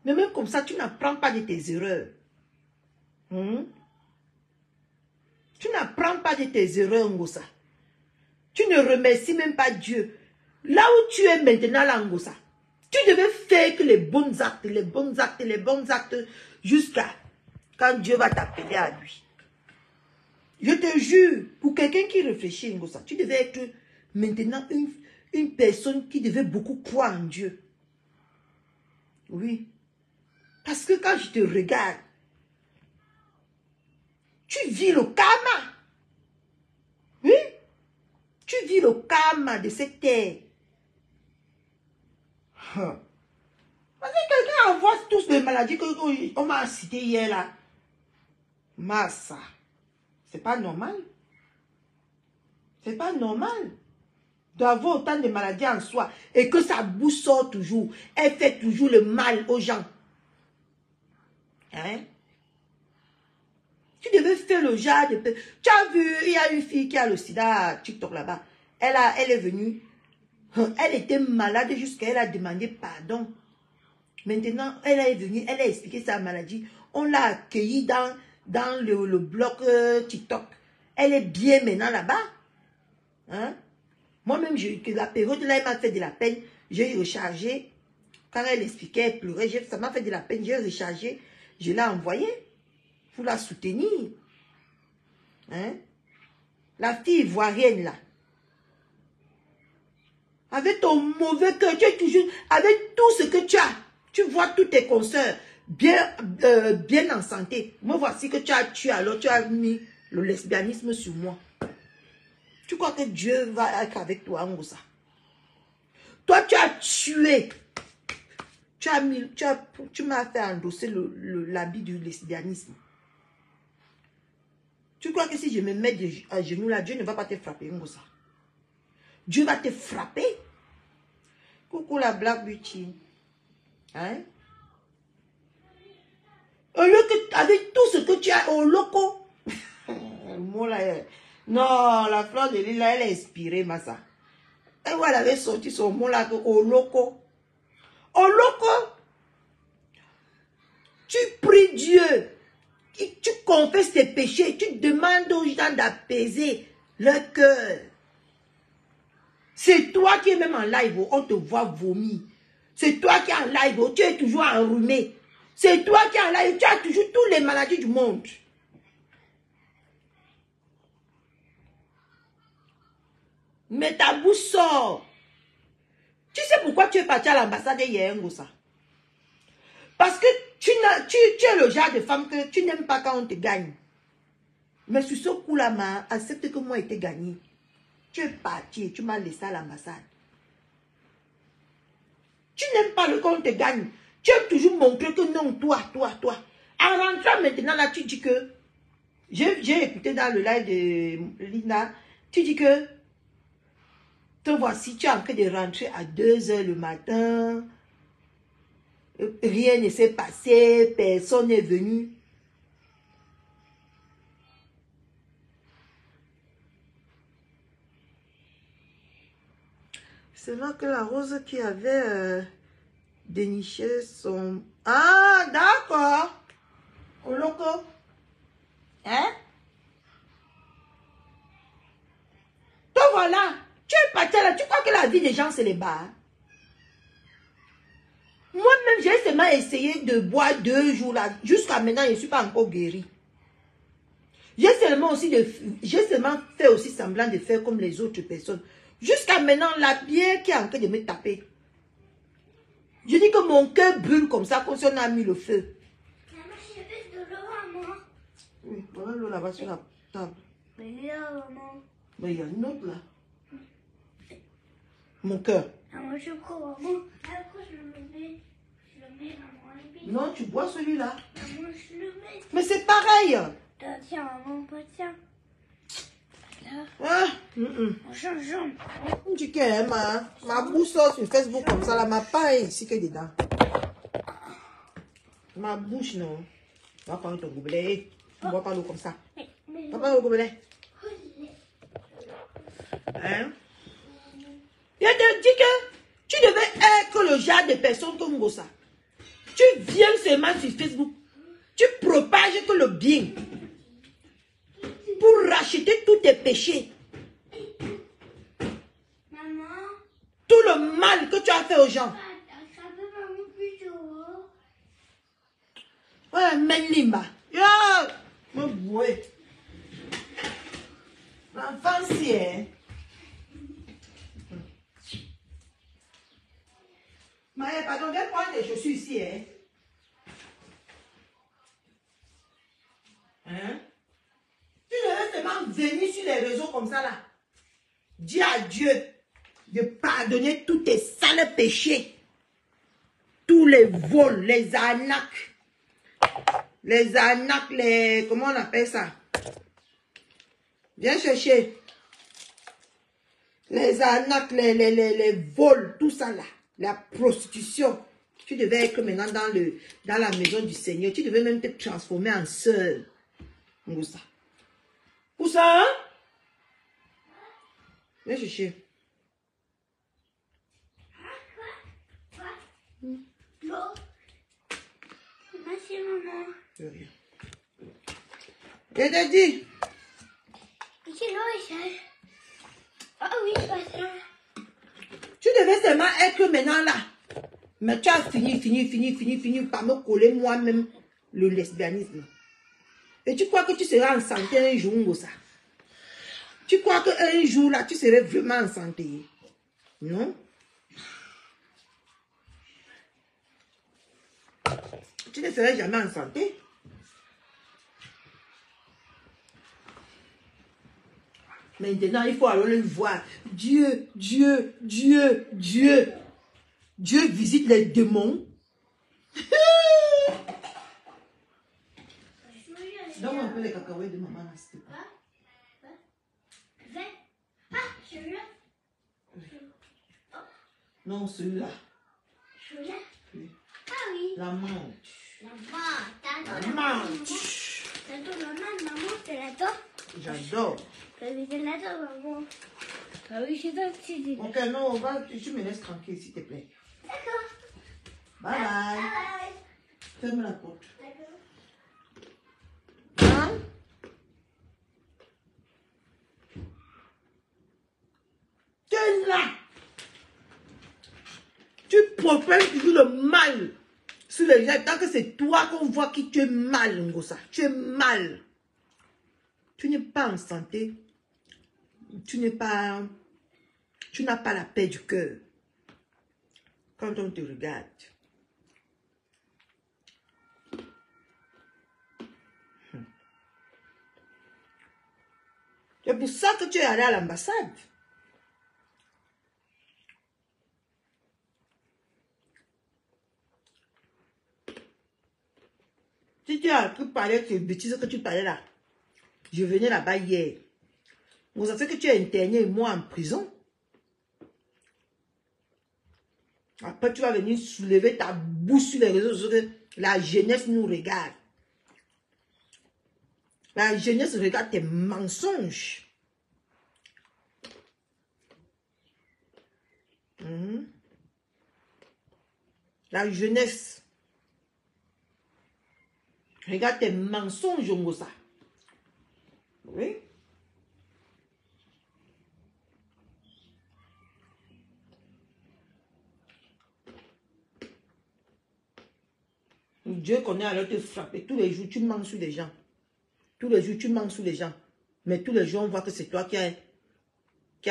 Mais même comme ça, tu n'apprends pas de tes erreurs. Tu n'apprends pas de tes erreurs, Ngosa. Tu ne remercies même pas Dieu. Là où tu es maintenant, là, Ngosa, tu devais faire que les bons actes, les bons actes, les bons actes, jusqu'à quand Dieu va t'appeler à lui. Je te jure, pour quelqu'un qui réfléchit, Ngosa, tu devais être maintenant une personne qui devait beaucoup croire en Dieu. Oui. Parce que quand je te regarde, tu vis le karma. Oui. Tu vis le karma de cette terre. Parce que quelqu'un envoie tous les maladies qu'on m'a citées hier là. Massa. C'est pas normal. C'est pas normal d'avoir autant de maladies en soi et que sa bouche sort toujours. Elle fait toujours le mal aux gens. Hein? Tu devais faire le genre de... Tu as vu, il y a une fille qui a le sida à TikTok là-bas. Elle est venue. Elle était malade jusqu'à elle a demandé pardon. Maintenant, elle est venue, elle a expliqué sa maladie. On l'a accueillie dans le bloc TikTok. Elle est bien maintenant là-bas. Hein? Moi-même, la période là, elle m'a fait de la peine. J'ai rechargé. Quand elle expliquait, elle pleurait. Ça m'a fait de la peine. J'ai rechargé. Je l'ai envoyée pour la soutenir. Hein? La fille ivoirienne là. Avec ton mauvais cœur, tu es toujours... Avec tout ce que tu as, tu vois tous tes consoeurs bien en santé. Moi, voici que tu as tué, alors tu as mis le lesbianisme sur moi. Tu crois que Dieu va être avec toi, Ngosa? Toi, tu as tué. Tu m'as fait endosser l'habit du lesbianisme. Tu crois que si je me mets à genoux là, Dieu ne va pas te frapper, Ngosa? Dieu va te frapper. Coucou la Black Beauty. Hein? Au lieu que, avec tout ce que tu as au loco. Non, la fleur de l'île, là, elle est inspirée, Massa. Et voilà, elle avait sorti son mot là, au loco. Au loco. Tu pries Dieu. Tu confesses tes péchés. Tu demandes aux gens d'apaiser leur cœur. C'est toi qui es même en live, on te voit vomir. C'est toi qui es en live, tu es toujours enrhumé. C'est toi qui es en live, tu as toujours toutes les maladies du monde. Mais ta bouche sort. Tu sais pourquoi tu es parti à l'ambassade hier, Ngosa? Parce que tu es le genre de femme que tu n'aimes pas quand on te gagne. Mais sur ce coup-là, accepte que moi j'ai gagné. Tu es parti et tu m'as laissé à l'ambassade. Tu n'aimes pas le quand on te gagne. Tu aimes toujours montrer que non, toi. En rentrant maintenant là, tu dis que... J'ai écouté dans le live de Linda. Tu dis que... Te voici, tu es en train de rentrer à 2 h le matin. Rien ne s'est passé. Personne n'est venu. C'est là que la rose qui avait déniché son... Ah, d'accord. Au loco. Hein? Donc voilà. Tu es parti là. Tu crois que la vie des gens, c'est les bars? Moi-même, j'ai seulement essayé de boire 2 jours là. Jusqu'à maintenant, je ne suis pas encore guéri. J'ai seulement fait aussi semblant de faire comme les autres personnes. Jusqu'à maintenant, la bière qui est en train de me taper. Je dis que mon cœur brûle comme ça, comme si on a mis le feu. Maman, j'ai fait de l'eau à moi. Oui, voilà l'eau là-bas sur la table. Mais là, maman. Mais il y a une autre là. Mon cœur. Maman, je crois, maman. Après, je le mets, maman. Et puis, Non, tu bois celui-là. maman, je le mets. Mais c'est pareil. Tiens, maman, pas tiens. Là, Ah, on change. Tu sais, ma bouche sort sur Facebook comme ça, là, ma part est ici que dedans. Ma bouche, non. Va prendre ton gobelet. Tu ne bois pas l'eau comme ça. Va prendre le gobelet. Hein? Je te dis que tu devais être le genre de personne comme Ngosa. Tu viens seulement sur Facebook. Tu propages que le bien. Pour racheter tous tes péchés. Maman. Tout le mal que tu as fait aux gens. Ça peut maman plutôt. Ouais, Menlimba. Yo, me boué. L'enfant, si, hein. Maïe, pardon, viens prendre tes chaussures ici, hein. Hein? Tu devais seulement venir sur les réseaux comme ça, là. Dis à Dieu de pardonner tous tes sales péchés. Tous les vols, les arnaques. Les arnaques, les... Comment on appelle ça? Viens chercher. Les arnaques, les vols, tout ça là. La prostitution. Tu devais être maintenant dans la maison du Seigneur. Tu devais même te transformer en sœur. Où ça? Où ça, hein? Viens chercher. L'eau. Merci, maman. Rien. Je te dis. C'est l'eau, Michel. Ah oui, pas ça. Tu devais seulement être maintenant là. Mais tu as fini par me coller moi-même le lesbianisme. Et tu crois que tu seras en santé un jour ou ça? Tu crois qu'un jour là, tu serais vraiment en santé? Non? Tu ne serais jamais en santé. Maintenant, il faut aller le voir. Dieu visite les démons. Donne-moi un peu les cacahuètes de maman, là, s'il te plaît. Ah, je veux. Non, celui-là. Celui-là? Oui. Ah oui. La menthe. La menthe. La T'adores menthe. T'adores la menthe, maman, tu l'adores? J'adore. Oui, je l'adore, maman. Ah oui, je t'adore, tu dis. Ok, non, tu me laisses tranquille, s'il te plaît. D'accord. Bye bye. Bye. Ferme la porte. D'accord. Hein? Tu es là. Tu profères toujours le mal sur les gens. Tant que c'est toi qu'on voit que tu es mal, Ngosa. Tu es mal. Tu n'es pas en santé. Tu n'as pas la paix du cœur. Quand on te regarde. C'est pour ça que tu es allé à l'ambassade. Si tu as parlé de ces bêtises que tu parlais là, je venais là-bas hier. Vous savez que tu es interné, moi, en prison. Après, tu vas venir soulever ta bouche sur les réseaux sociaux que la jeunesse nous regarde. La jeunesse regarde tes mensonges. La jeunesse regarde tes mensonges, Ngosa. Oui. Dieu connaît alors te frapper. Tous les jours, tu mens sur les gens. Tous les jours, tu mens sur les gens. Mais tous les jours, on voit que c'est toi qui as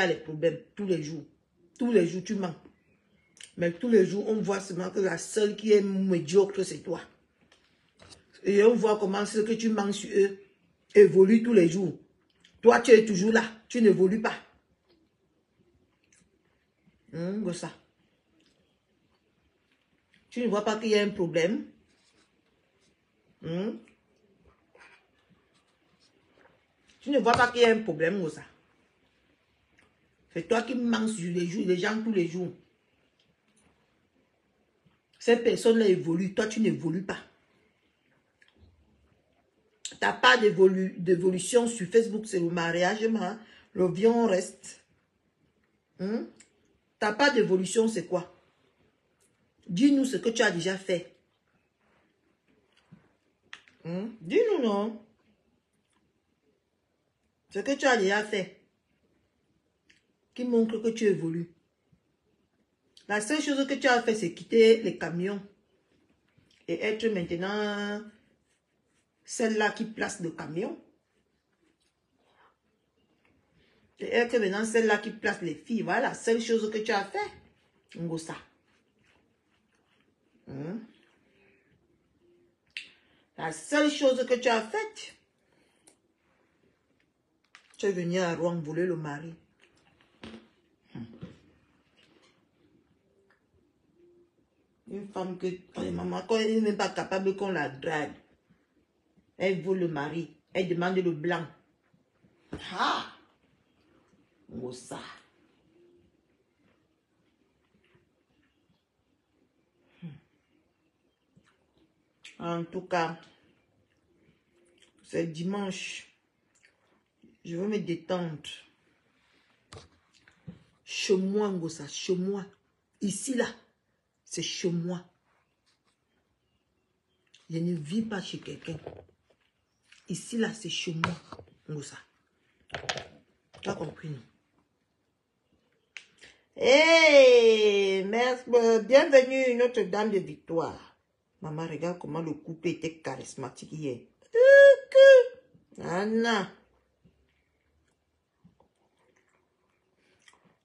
les problèmes. Tous les jours. Tous les jours, tu mens. Mais tous les jours, on voit seulement que la seule qui est médiocre, c'est toi. Et on voit comment ce que tu mens sur eux évolue tous les jours. Toi, tu es toujours là. Tu n'évolues pas. Ça. Tu ne vois pas qu'il y a un problème. Tu ne vois pas qu'il y a un problème, ça. C'est toi qui mens sur les gens tous les jours. Ces personnes-là évoluent. Toi, tu n'évolues pas. Tu n'as pas d'évolution sur Facebook, c'est le mariage, le vion reste. Tu n'as pas d'évolution, c'est quoi? Dis-nous ce que tu as déjà fait. Dis-nous, non. Ce que tu as déjà fait. Qui montre que tu évolues. La seule chose que tu as fait, c'est quitter les camions. Et être maintenant celle-là qui place le camion. Et être maintenant celle-là qui place les filles. Voilà la seule chose que tu as fait. Ngosa. La seule chose que tu as faite. Tu es venu à Rouen voler le mari. Une femme que maman, quand elle n'est même pas capable qu'on la drague, elle vole le mari, elle demande le blanc. Ah! Ngosa. En tout cas, c'est dimanche. Je veux me détendre. Chez moi, Ngosa, chez moi. Ici, là, c'est chez moi. Je ne vis pas chez quelqu'un. Ici, là, c'est chez moi, Ngosa. Tu as compris, non? Hey, merci. Bienvenue, Notre-Dame de Victoire. Maman, regarde comment le couple était charismatique hier. Anna.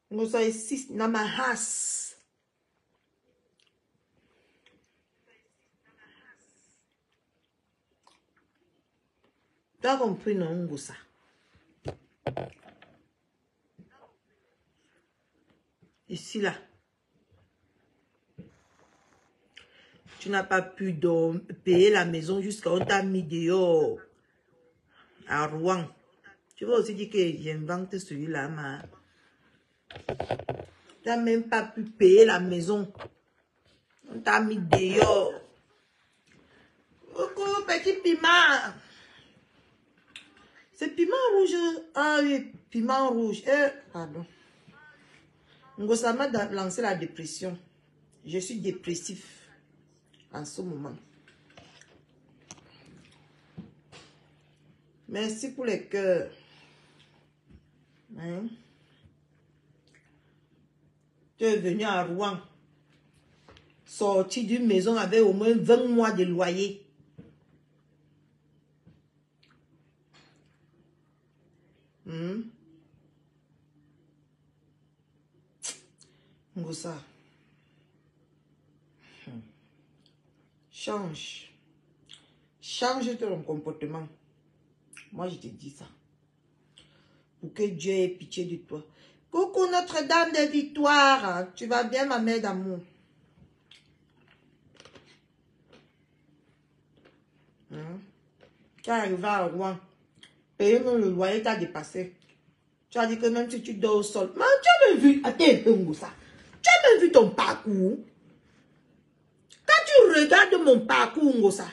Nous avons ici, Namahas. Tu as compris, non, Ngosa? Ici, là. Tu n'as pas pu payer la maison jusqu'à on t'a mis dehors. À Rouen. Tu vas aussi dire que j'invente celui-là, ma. Tu n'as même pas pu payer la maison. On t'a mis dehors. Coucou, petit piment. C'est piment rouge. Ah oui, piment rouge. Pardon. Ça m'a lancé la dépression. Je suis dépressif en ce moment. Merci pour les cœurs. Hein? Tu es venu à Rouen. Sorti d'une maison avec au moins 20 mois de loyer. Ça. Change. Change ton comportement. Moi, je te dis ça. Pour que Dieu ait pitié de toi. Coucou Notre-Dame des Victoires. Tu vas bien, ma mère d'amour? Tu es arrivé à Rouen. Payer même le loyer t'a dépassé. Tu as dit que même si tu dors au sol. Mais tu as même vu. Attends, ça. Tu as même vu ton parcours. Quand tu regardes mon parcours, ça.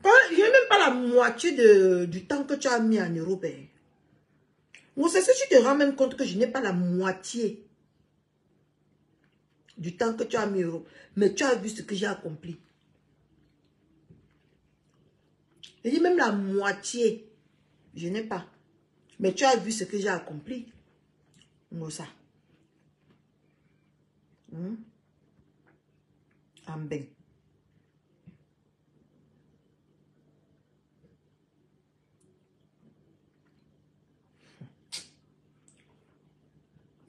Je n'ai même pas la moitié du temps que tu as mis en Europe. C'est si tu te rends même compte que je n'ai pas la moitié du temps que tu as mis en Europe. Mais tu as vu ce que j'ai accompli. Je dis même la moitié. Je n'ai pas. Mais tu as vu ce que j'ai accompli. Ça. En bain.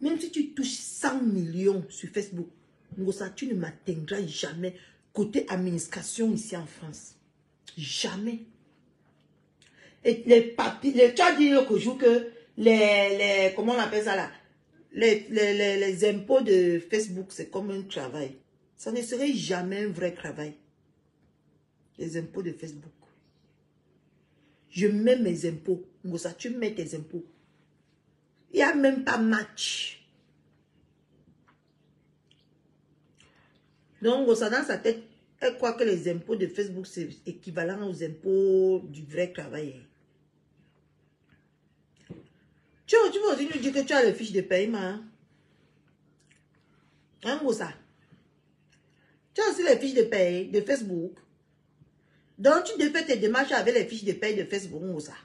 Même si tu touches 100 millions sur Facebook, ça, tu ne m'atteindras jamais côté administration ici en France. Jamais. Et les papiers, tu as dit l'autre jour que comment on appelle ça là? Les impôts de Facebook, c'est comme un travail. Ça ne serait jamais un vrai travail. Les impôts de Facebook. Je mets mes impôts. Ça, tu mets tes impôts. Il n'y a même pas match. Donc, ça, dans sa tête, elle croit que les impôts de Facebook, c'est équivalent aux impôts du vrai travail. Tu vas aussi nous dire que tu as les fiches de paiement. Ça. Tu as aussi les fiches de paye de Facebook. Donc, tu devais tes démarches avec les fiches de paye de Facebook. Ça.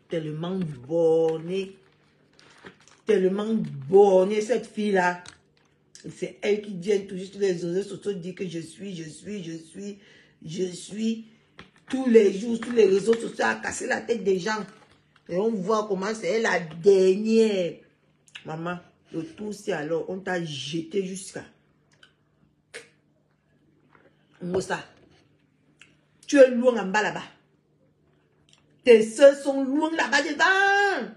Tellement bornée. Tellement bornée, cette fille-là. C'est elle qui vient tout juste les réseaux sociaux dire que je suis. Tous les jours, tous les réseaux sociaux à casser la tête des gens. Et on voit comment c'est la dernière. Maman, le tout c'est alors, on t'a jeté jusqu'à. Ça. Tu es loin en bas là-bas. Tes soeurs sont loin là-bas devant.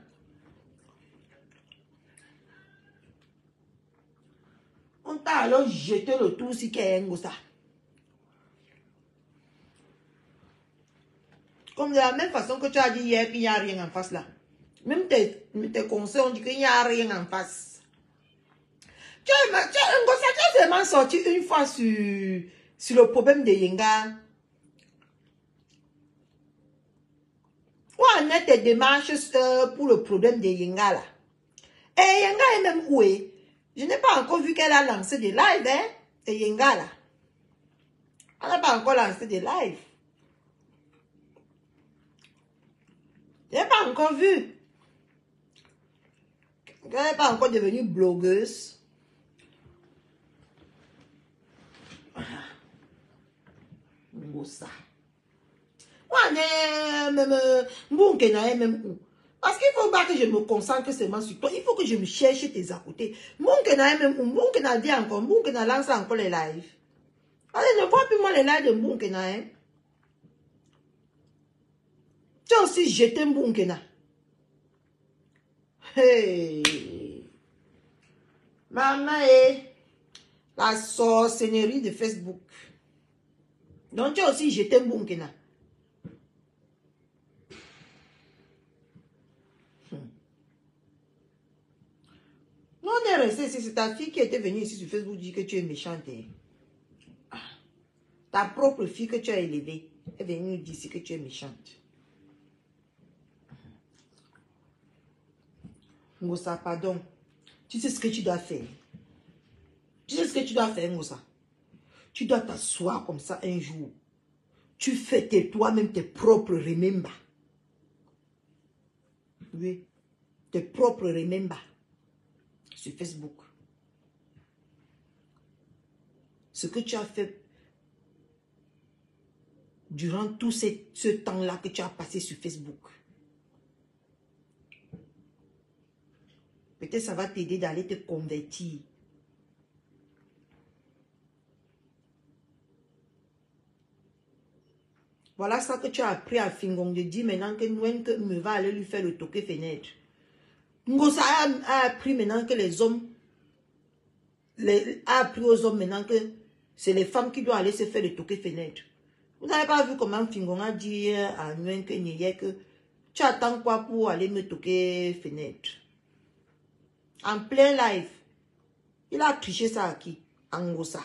On t'a alors jeté le tout si qu'il y a ça. Comme de la même façon que tu as dit hier qu'il n'y a rien en face là. Même tes conseils ont dit qu'il n'y a rien en face. Tu as seulement sorti une fois sur le problème de Yenga. Où en est tes démarches pour le problème de Yenga là? Et Yenga est même où est? Je n'ai pas encore vu qu'elle a lancé des lives, hein? Et Yenga là. Elle n'a pas encore lancé des lives. Je n'ai pas encore vu. Elle n'est pas encore devenue blogueuse. Ça. Parce qu'il ne faut pas que je me concentre seulement sur toi. Il faut que je me cherche tes à côté. Mbunkena dit encore. Mbunkena lance encore les lives. Allez, ne vois plus moi les lives de Mbunkena. Hein? Tu as aussi jeté Mbunkena. Hey. Maman est la sorcellerie de Facebook. Donc tu as aussi jeté Mbunkena. est restée ici, c'est ta fille qui était venue ici sur Facebook dire que tu es méchante. Ta propre fille que tu as élevée est venue dire ici que tu es méchante. Ngosa, pardon. Tu sais ce que tu dois faire. Tu sais ce que tu dois faire, Ngosa. Tu dois t'asseoir comme ça un jour. Tu fais toi-même tes propres remember. Oui. Tes propres remember. Sur Facebook. Ce que tu as fait durant tout ce temps-là que tu as passé sur Facebook. Peut-être ça va t'aider d'aller te convertir. Voilà ça que tu as appris à Fingong de dire maintenant que Nwenke me va aller lui faire le toqué fenêtre. Ngosa a appris maintenant que les hommes, a appris aux hommes maintenant que c'est les femmes qui doivent aller se faire le toqué fenêtre. Vous n'avez pas vu comment Fingong a dit à Nwenke Nyeye que tu attends quoi pour aller me toquer fenêtre? En plein live. Il a triché ça à qui? En Ngosa.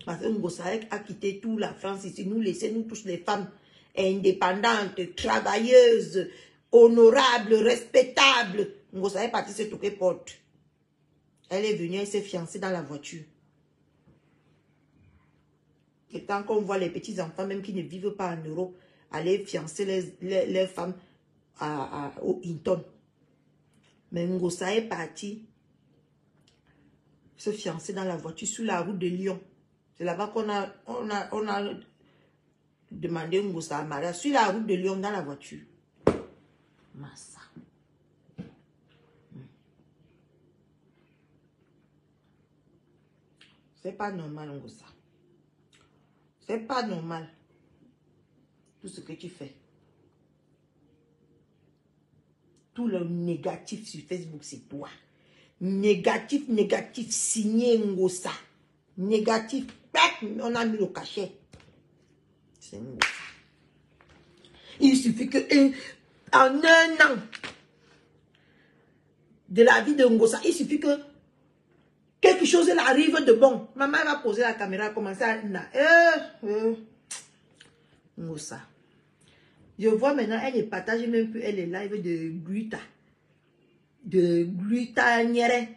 Parce que Ngosa a quitté toute la France ici, nous laisser, nous tous les femmes indépendantes, travailleuses, honorables, respectables. Ngosa est partie se toquer porte. Elle est venue, elle s'est fiancée dans la voiture. Et tant qu'on voit les petits enfants, même qui ne vivent pas en Europe, aller fiancer les femmes au Hinton. Mais Ngosa est parti se fiancer dans la voiture sur la route de Lyon. C'est là-bas qu'on a demandé Ngosa à mariage. Sur la route de Lyon, dans la voiture. Massa. C'est pas normal, Ngosa. C'est pas normal. Tout ce que tu fais. Tout le négatif sur Facebook, c'est toi. Négatif, négatif, signé Ngosa. Négatif, on a mis le cachet. C'est Ngosa. Il suffit que en un an de la vie de Ngosa, il suffit que quelque chose arrive de bon. Maman va poser la caméra, commencer à... Ngosa. Je vois maintenant, elle ne partage même plus les lives de Gluta. De Gluta Nyere.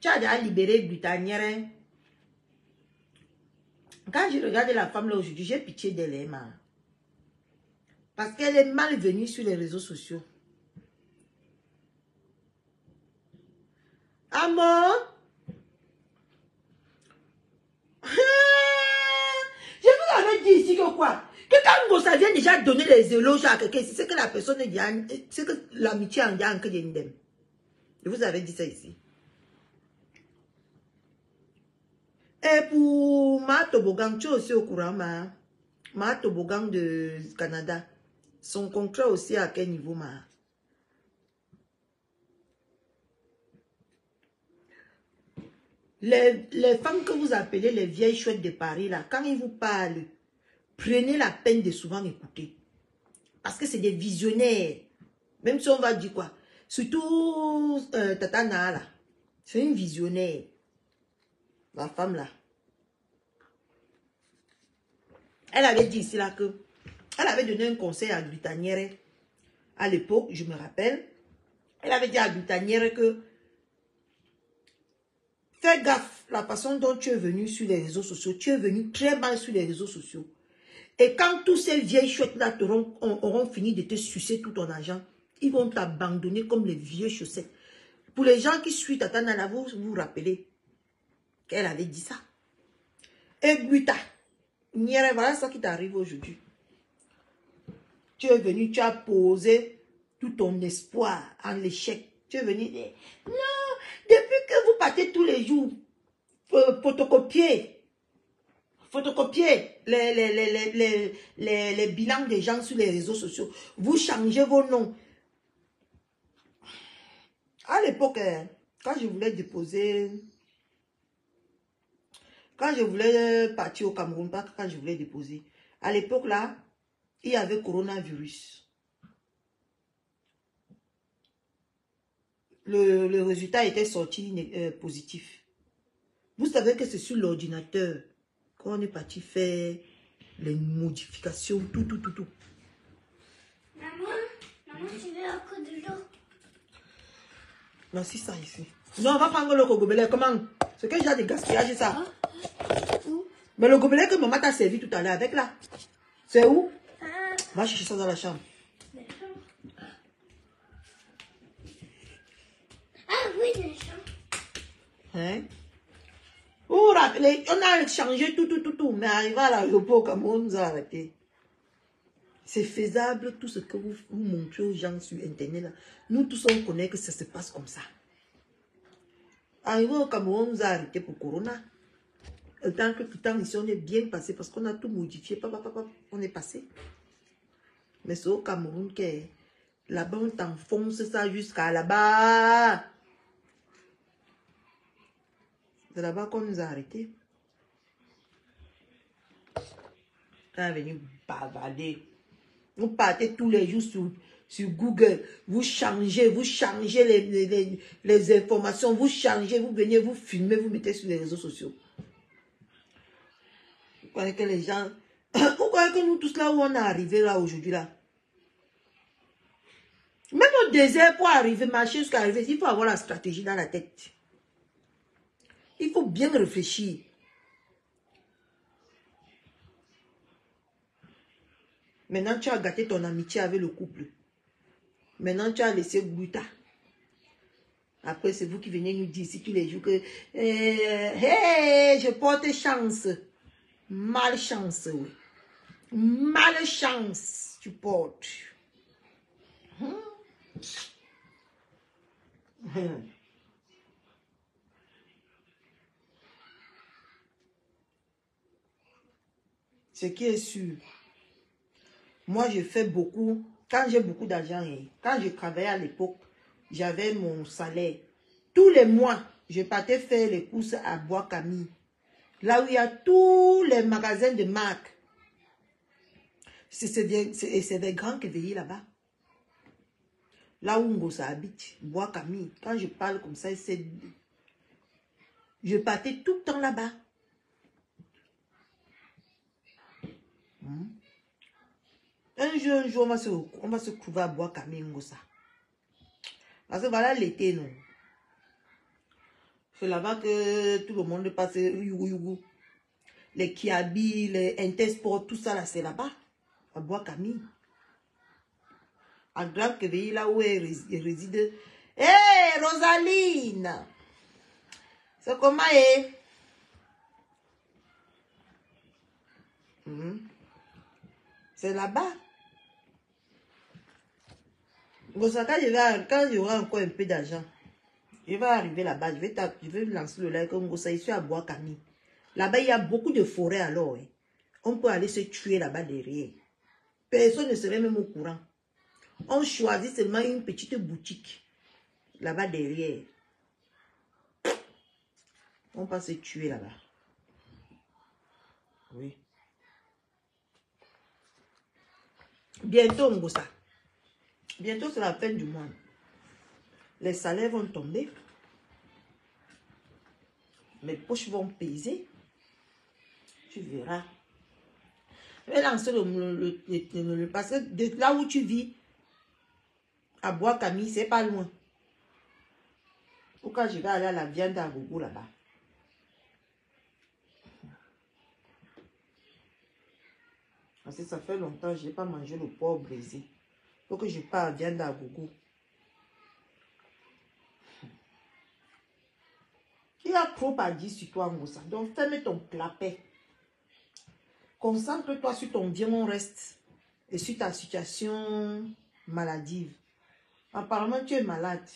Tu as déjà libéré Gluta Nyere. Quand je regarde la femme là aujourd'hui, j'ai pitié d'elle, parce qu'elle est mal venue sur les réseaux sociaux. Amour. Je vous avais dit ici que quoi? Que quand Ngosa vient déjà donner les éloges à quelqu'un, c'est que la personne dit, c'est que l'amitié en dit que d'indem. Je vous avais dit ça ici. Et pour ma toboggan, tu es aussi au courant, ma toboggan de Canada. Son contrat aussi à quel niveau, Les femmes que vous appelez les vieilles chouettes de Paris, là, quand ils vous parlent, prenez la peine de souvent écouter. Parce que c'est des visionnaires. Même si on va dire quoi. Surtout Tata Naa, là. C'est une visionnaire. La femme, là. Elle avait dit ici, là, que... Elle avait donné un conseil à Gluta-Nyere. À l'époque, je me rappelle. Elle avait dit à Gluta-Nyere que... Fais gaffe, la façon dont tu es venu sur les réseaux sociaux. Tu es venu très mal sur les réseaux sociaux. Et quand tous ces vieilles chouettes-là auront fini de te sucer tout ton argent, ils vont t'abandonner comme les vieux chaussettes. Pour les gens qui suivent Tata Nana, vous vous rappelez qu'elle avait dit ça. Et Gluta, voilà ça qui t'arrive aujourd'hui. Tu es venu, tu as posé tout ton espoir en l'échec. Tu es venu dire, non, depuis que vous partez tous les jours, photocopier les bilans des gens sur les réseaux sociaux. Vous changez vos noms. À l'époque, quand je voulais déposer... Quand je voulais partir au Cameroun, pas quand je voulais déposer. À l'époque, là, il y avait coronavirus. le résultat était sorti positif. Vous savez que c'est sur l'ordinateur qu'on est parti faire les modifications, tout. Maman, tu veux un coup de l'eau? Non, c'est ça ici. Non, on va prendre le gobelet. Comment? C'est que j'ai des gaspillages, ça. Mais le gobelet que maman t'a servi tout à l'heure avec là. C'est où? Va chercher ça dans la chambre. Ah oui, la chambre. Hein? Oh, on a changé tout. Mais arrivé à l'aéroport, comme on nous a arrêté. C'est faisable, tout ce que vous montrez aux gens sur Internet. Là. Nous tous, on connaît que ça se passe comme ça. Arrivé au Cameroun, on nous a arrêté pour Corona. Le temps ici, on est bien passé parce qu'on a tout modifié. On est passé. Mais c'est au Cameroun que là-bas, on t'enfonce ça jusqu'à là-bas. C'est là-bas qu'on nous a arrêtés. On est venu bavarder. Vous partez tous les jours sur Google. Vous changez les informations. Vous changez, vous venez, vous filmez, vous mettez sur les réseaux sociaux. Vous croyez que les gens... Vous croyez que nous tous là où on est arrivé là aujourd'hui là? Même au désert pour arriver, marcher jusqu'à arriver, il faut avoir la stratégie dans la tête. Il faut bien réfléchir. Maintenant, tu as gâté ton amitié avec le couple. Maintenant, tu as laissé Gouta. Après, c'est vous qui venez nous dire ici tous les jours que hey, je porte chance. Malchance, oui. Malchance, tu portes. Ce qui est sûr. Moi, je fais beaucoup. Quand j'ai beaucoup d'argent, quand je travaillais à l'époque, j'avais mon salaire. Tous les mois, je partais faire les courses à Bois-Camille. Là où il y a tous les magasins de marque. C'est des grands qui veillent là-bas. Là où Ngosa habite, Bois-Camille. Quand je parle comme ça, je partais tout le temps là-bas. Un jour, on va se trouver à Bois-Camille, Ngosa. Parce que voilà l'été, non. C'est là-bas que tout le monde passe, les Kiabi, les Intersport, tout ça là, c'est là-bas, à Bois-Camille. À Grand Quevilly, là où elle réside. Hé, hey, Rosaline! C'est comment est? C'est là-bas. Bon, ça, quand j'aurai encore un peu d'argent, je vais arriver là-bas, je vais lancer le like comme ça, ici à Bois-Camille. Là-bas, il y a beaucoup de forêts alors. On peut aller se tuer là-bas derrière. Personne ne serait même au courant. On choisit seulement une petite boutique là-bas derrière. On peut se tuer là-bas. Oui. Bientôt, Ngosa. Bientôt, c'est la fin du mois. Les salaires vont tomber. Mes poches vont peser. Tu verras. Je vais lancer le parce que de là où tu vis, à Bois-Camille, c'est pas loin. Pourquoi je vais aller à la viande à Gogo là-bas? Parce que ça fait longtemps que je n'ai pas mangé le porc brisé. Il faut que je parte à la viande à Gogo. Il y a trop à dire sur toi, Ngosa. Donc, ferme ton clapet. Concentre-toi sur ton bien, mon reste. Et sur ta situation maladive. Apparemment, tu es malade.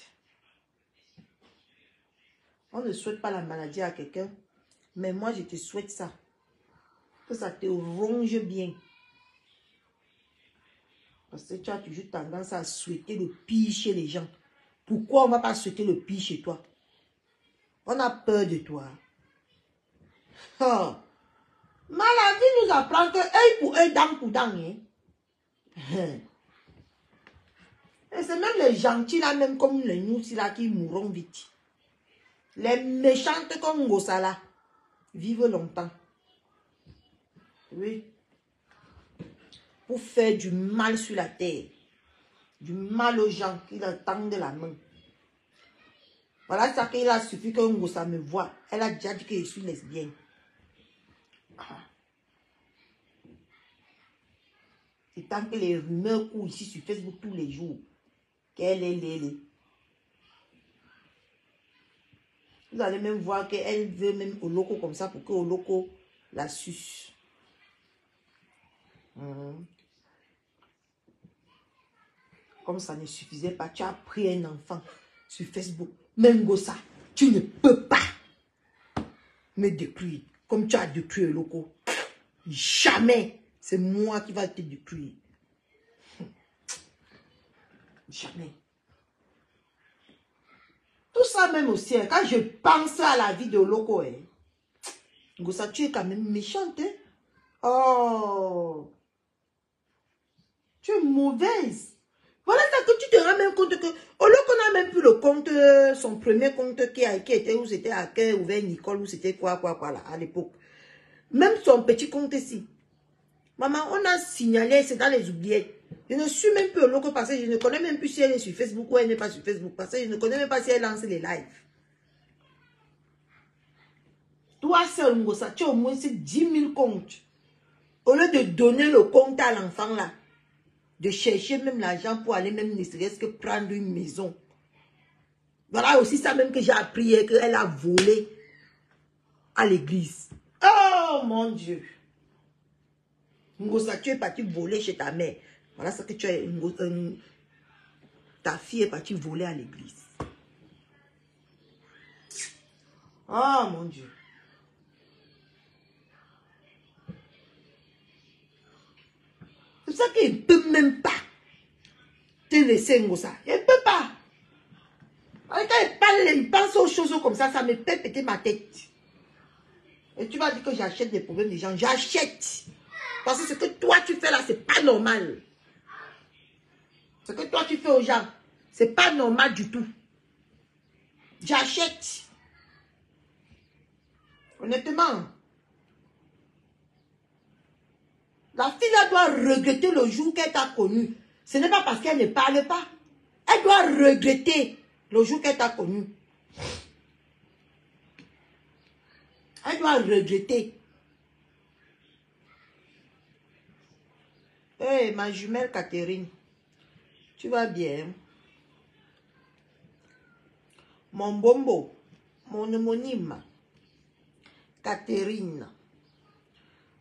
On ne souhaite pas la maladie à quelqu'un. Mais moi, je te souhaite ça. Que ça te ronge bien. Parce que tu as toujours tendance à souhaiter le pire chez les gens. Pourquoi on ne va pas souhaiter le pire chez toi? On a peur de toi. Oh. Maladie nous apprend que œil pour œil, dent pour dent. Hein? Et c'est même les gentils là, même comme les nous là, qui mourront vite. Les méchantes comme Ngosa là, vivent longtemps. Oui. Pour faire du mal sur la terre. Du mal aux gens qui leur tendent la main. Voilà ça qu'il a suffi que Ngosa me voit. Elle a déjà dit que je suis lesbienne. Et tant que les rumeurs courent ici sur Facebook tous les jours, qu'elle est lélé. Vous allez même voir qu'elle veut même au loco comme ça pour que au loco la suce. Comme ça ne suffisait pas, tu as pris un enfant sur Facebook. Même Ngosa, tu ne peux pas me détruire comme tu as détruit le loco. Jamais. C'est moi qui va te détruire. Jamais. Tout ça même aussi, hein, quand je pense à la vie de Loco, hein, Ngosa, tu es quand même méchante. Hein? Oh, tu es mauvaise. Voilà ça que tu te rends même compte que Oloko n'a même plus le compte, son premier compte qui était où c'était à cœur, ouvert Nicole, où c'était quoi là, à l'époque. Même son petit compte ici. Maman, on a signalé, c'est dans les oubliettes. Je ne suis même plus Oloko parce que je ne connais même plus si elle est sur Facebook ou elle n'est pas sur Facebook. Parce que je ne connais même pas si elle lance les lives. Toi seul, Ngosa, tu as au moins 10 000 comptes. Au lieu de donner le compte à l'enfant là, de chercher même l'argent pour aller même ne serait-ce que prendre une maison. Voilà aussi ça même que j'ai appris, qu'elle a volé à l'église. Oh mon Dieu. Ngosa, tu es parti voler chez ta mère. Voilà ce que tu as. Ta fille est partie voler à l'église. Oh mon Dieu. C'est ça qu'il ne peut même pas te laisser Ngosa. Il ne peut pas. Quand il pense aux choses comme ça, ça me fait péter ma tête. Et tu vas dire que j'achète des problèmes des gens. J'achète. Parce que ce que toi tu fais là, c'est pas normal. Ce que toi tu fais aux gens, c'est pas normal du tout. J'achète. Honnêtement. La fille là doit regretter le jour qu'elle t'a connu. Ce n'est pas parce qu'elle ne parle pas. Elle doit regretter le jour qu'elle t'a connu. Elle doit regretter. Hey, ma jumelle Catherine, tu vas bien? Mon bombo, mon homonyme, Catherine.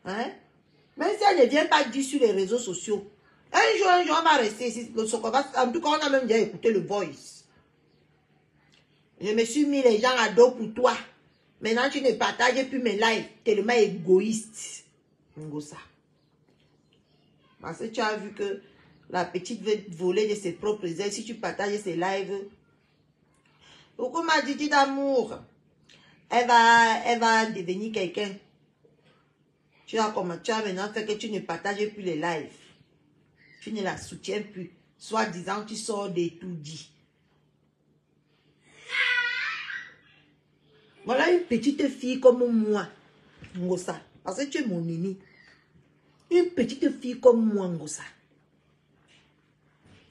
Hein? Même si elle ne vient pas dire sur les réseaux sociaux, un jour, on va rester ici. En tout cas, on a même déjà écouté le voice. Je me suis mis les gens à dos pour toi. Maintenant, tu ne partages plus mes lives. Tellement égoïste. Ngosa. Parce que tu as vu que la petite veut voler de ses propres ailes. Si tu partages ses lives. Beaucoup m'a dit d'amour. Elle va devenir quelqu'un. Tu as maintenant fait que tu ne partages plus les lives. Tu ne la soutiens plus. Soit disant tu sors des tout dit. Voilà une petite fille comme moi, Ngosa. Parce que tu es mon nini. Une petite fille comme moi, Ngosa.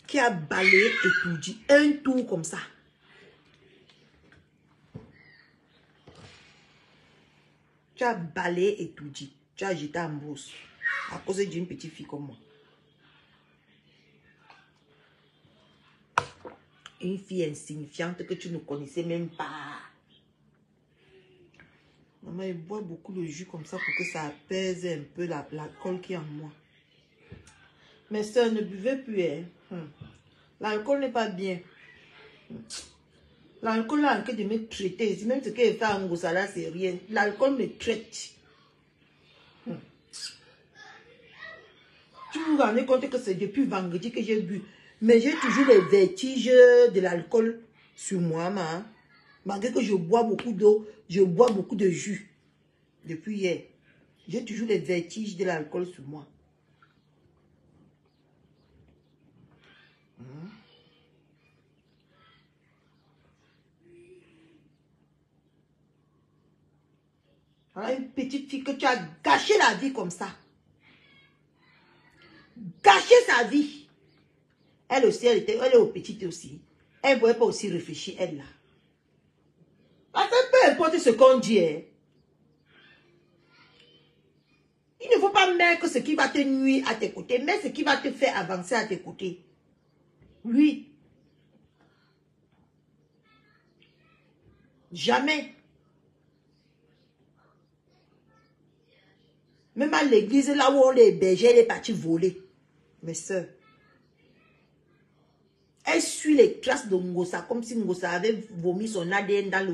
Qui a balayé et tout dit. Un tour comme ça. Tu as balayé et tout dit. Tu as jeté en bourse. À cause d'une petite fille comme moi. Une fille insignifiante que tu ne connaissais même pas. Maman, elle boit beaucoup de jus comme ça pour que ça apaise un peu l'alcool qui est en moi. Mes soeurs, ne buvez plus. Hein. L'alcool n'est pas bien. L'alcool a en train de me traiter. Même ce qu'elle fait en Ngosa là, c'est rien. L'alcool me traite. Tu vous rendez compte que c'est depuis vendredi que j'ai bu. Mais j'ai toujours les vertiges de l'alcool sur moi, ma. Malgré que je bois beaucoup d'eau, je bois beaucoup de jus. Depuis hier. J'ai toujours les vertiges de l'alcool sur moi. Voilà une petite fille que tu as gâché la vie comme ça. Gâché sa vie. Elle aussi, elle est au petite aussi. Elle ne pouvait pas aussi réfléchir, elle là. Parce que peu importe ce qu'on dit, hein, il ne faut pas mettre ce qui va te nuire à tes côtés, mais ce qui va te faire avancer à tes côtés. Oui. Jamais. Même à l'église, là où on les hébergeait, elle est partie voler. Mes soeurs. Elle suit les traces de Ngosa comme si Ngosa avait vomi son ADN dans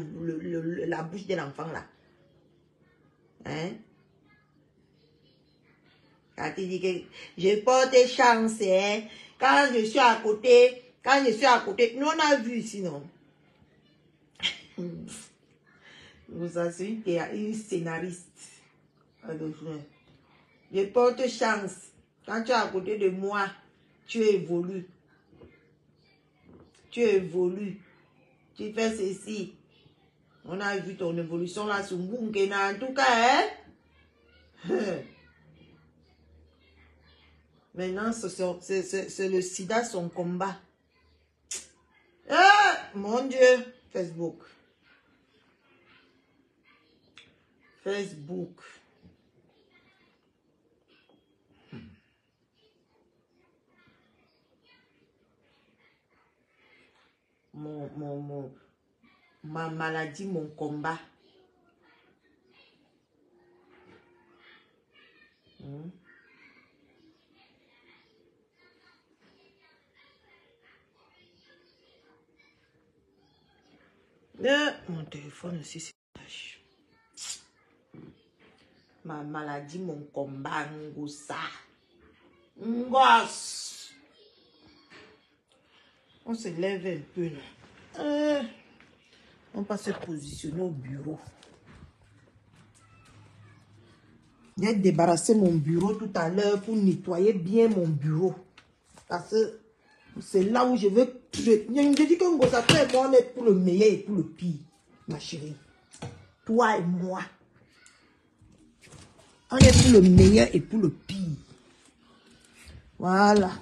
la bouche de l'enfant là. Hein? Quand tu dis que je porte chance, hein? Quand je suis à côté, nous on a vu sinon. Ngosa c'est une scénariste. Je porte chance. Quand tu es à côté de moi, tu évolues. Tu évolues. Tu fais ceci. On a vu ton évolution là sur Mbungena. En tout cas, hein? Maintenant, c'est le sida, son combat. Ah, mon Dieu. Facebook. Facebook. Ma maladie, mon combat. Mon téléphone aussi, c'est tâche. Ma maladie, mon combat, Ngosa. Ngos. On se lève un peu là. On va se positionner au bureau. J'ai débarrassé mon bureau tout à l'heure pour nettoyer bien mon bureau. Parce que c'est là où je veux... Je dis que Ngosa, toi et moi, on est pour le meilleur et pour le pire, ma chérie. Toi et moi. On est pour le meilleur et pour le pire. Voilà.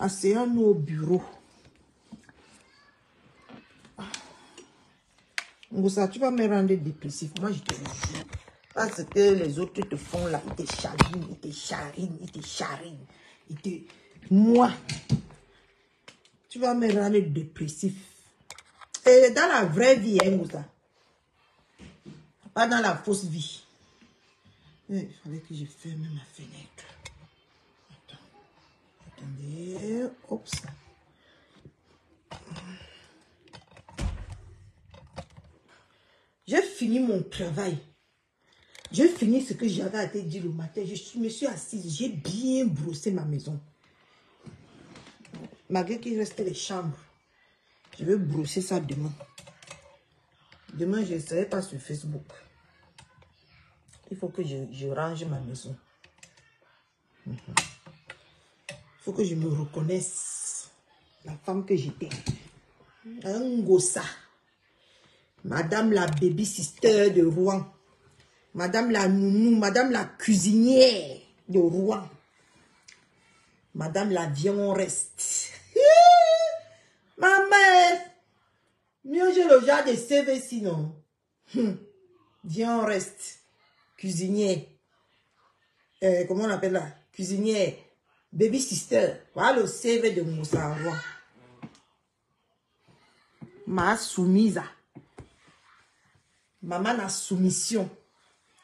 Asseyons-nous au bureau. Ngosa, tu vas me rendre dépressif. Moi, je te le jure. Parce que les autres te font là, ils te charinent, ils te charinent, ils te charinent. Moi, tu vas me rendre dépressif. Et dans la vraie vie, hein, Ngosa. Pas dans la fausse vie. Il fallait que je ferme ma fenêtre. Attendez. Oups. J'ai fini mon travail. J'ai fini ce que j'avais à te dire le matin. Je me suis assise. J'ai bien brossé ma maison. Malgré qu'il restait les chambres. Je vais brosser ça demain. Demain, je ne serai pas sur Facebook. Il faut que je range ma maison. Il faut que je me reconnaisse. La femme que j'étais. Un Ngosa. Madame la baby sister de Rouen. Madame la nounou. Madame la cuisinière de Rouen. Madame la viens on reste. Maman. Mieux j'ai le genre de CV sinon. Viens on reste. Cuisinière. Comment on appelle là? Cuisinière. Baby sister. Voilà le CV de Ngosa Rouen. Ma soumise. Maman a soumission.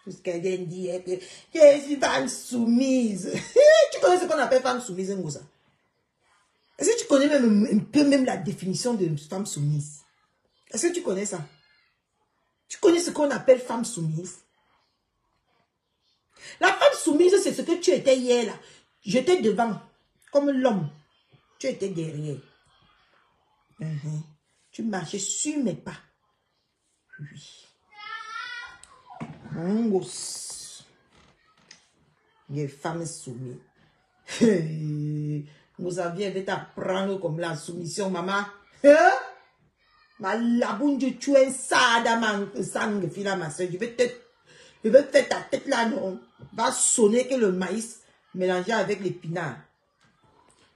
Parce qu'elle vient dire que je suis femme soumise. Tu connais ce qu'on appelle femme soumise, Ngosa? Est-ce que tu connais même un peu même la définition de femme soumise? Est-ce que tu connais ça? Tu connais ce qu'on appelle femme soumise? La femme soumise, c'est ce que tu étais hier là. J'étais devant, comme l'homme. Tu étais derrière. Tu marchais sur mes pas. Oui. Mon gosse. Les femmes soumises. Vous aviez été apprendre comme la soumission, maman. Ma labounge, tu es un sada sang, fila, ma soeur. Je veux faire ta tête là, non. Va sonner que le maïs mélangé avec l'épinard.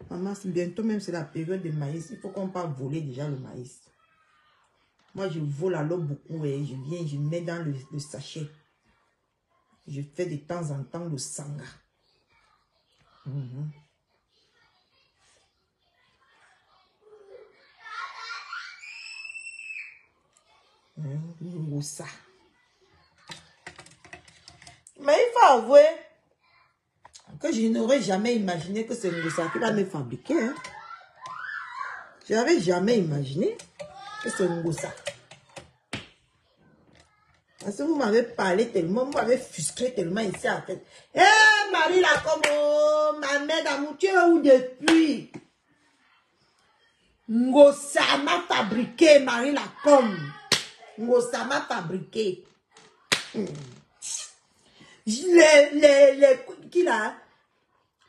Maman, bientôt même c'est la période de maïs. Il faut qu'on parte voler déjà le maïs. Moi, je vole alors beaucoup et je viens, je mets dans le sachet. Je fais de temps en temps le sanga. Ça. Mais il faut avouer que je n'aurais jamais imaginé que c'est Ngossa qui va me fabriquer. Hein. Je n'avais jamais imaginé que c'est Ngossa. Parce que vous m'avez parlé tellement, vous m'avez frustré tellement ici en fait. Hé, Marie Lacombe, ma mère d'amour, tu es où depuis? Ngossa m'a fabriqué, Marie Lacombe. Ngossa m'a fabriqué. Qui là?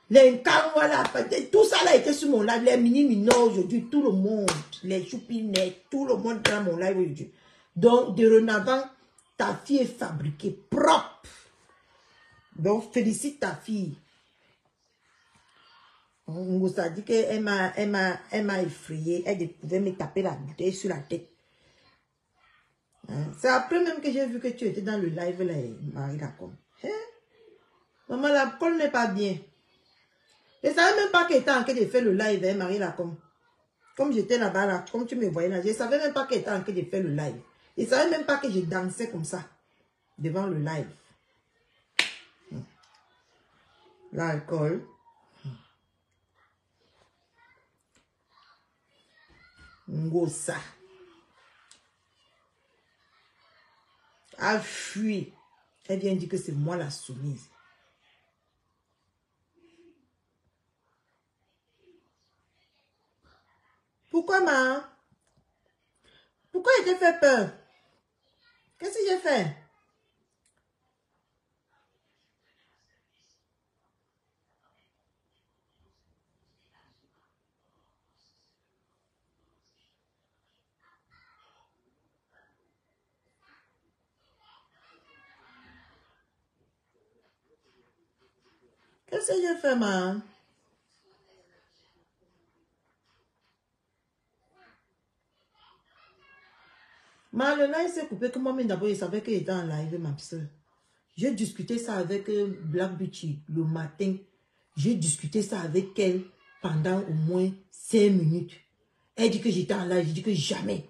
Les Nkanwa là, tout ça là était sur mon live, les mini-minors aujourd'hui, tout le monde, les choupinets, tout le monde dans mon live aujourd'hui. Donc, de renavant, ta fille est fabriquée propre. Donc, félicite ta fille. On s'est dit qu'elle m'a effrayée, elle pouvait me taper la bouteille sur la tête. Hein? C'est après même que j'ai vu que tu étais dans le live là, Marie Lacombe. Hein? Maman, la colle n'est pas bien. Je ne savais même pas qu'elle était en train de faire le live, hein, Marie Lacombe. Comme j'étais là-bas, là, comme tu me voyais là, je ne savais même pas qu'elle était en train de faire le live. Je ne savais même pas que je dansais comme ça, devant le live. L'alcool. Ngossa. A fui. Elle vient dire que c'est moi la soumise. Pourquoi, ma? Pourquoi elle t'a fait peur? Qu'est-ce que j'ai fait? Qu'est-ce que j'ai fait, ma? Ma, le live s'est coupé que moi-même d'abord, je savais qu'il était en live, ma soeur. J'ai discuté ça avec Black Beauty le matin. J'ai discuté ça avec elle pendant au moins 5 minutes. Elle dit que j'étais en live, j'ai dit que jamais.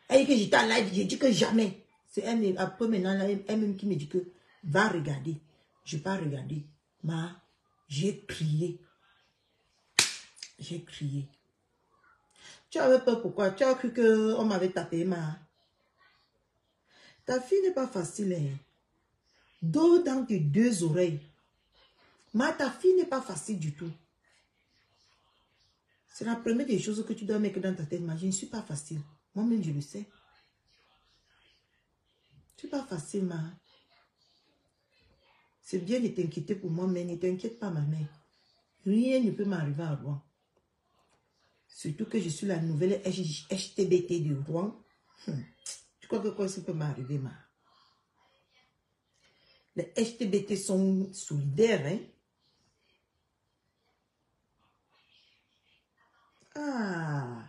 Elle dit que j'étais en live, j'ai dit que jamais. C'est elle, après maintenant, elle-même qui me dit que va regarder. Je n'ai pas regardé. Ma, j'ai crié. J'ai crié. Tu avais peur pourquoi? Tu as cru qu'on m'avait tapé, ma. Ta fille n'est pas facile, hein. Dos dans tes 2 oreilles. Ma, ta fille n'est pas facile du tout. C'est la première des choses que tu dois mettre dans ta tête. Ma, je ne suis pas facile. Moi-même, je le sais. Tu n'es pas facile, ma. C'est bien de t'inquiéter pour moi, mais ne t'inquiète pas, ma mère. Rien ne peut m'arriver à Rouen. Surtout que je suis la nouvelle HTBT de Rouen. Tu crois que quoi ça peut m'arriver, ma? Les HTBT sont solidaires, hein? Ah!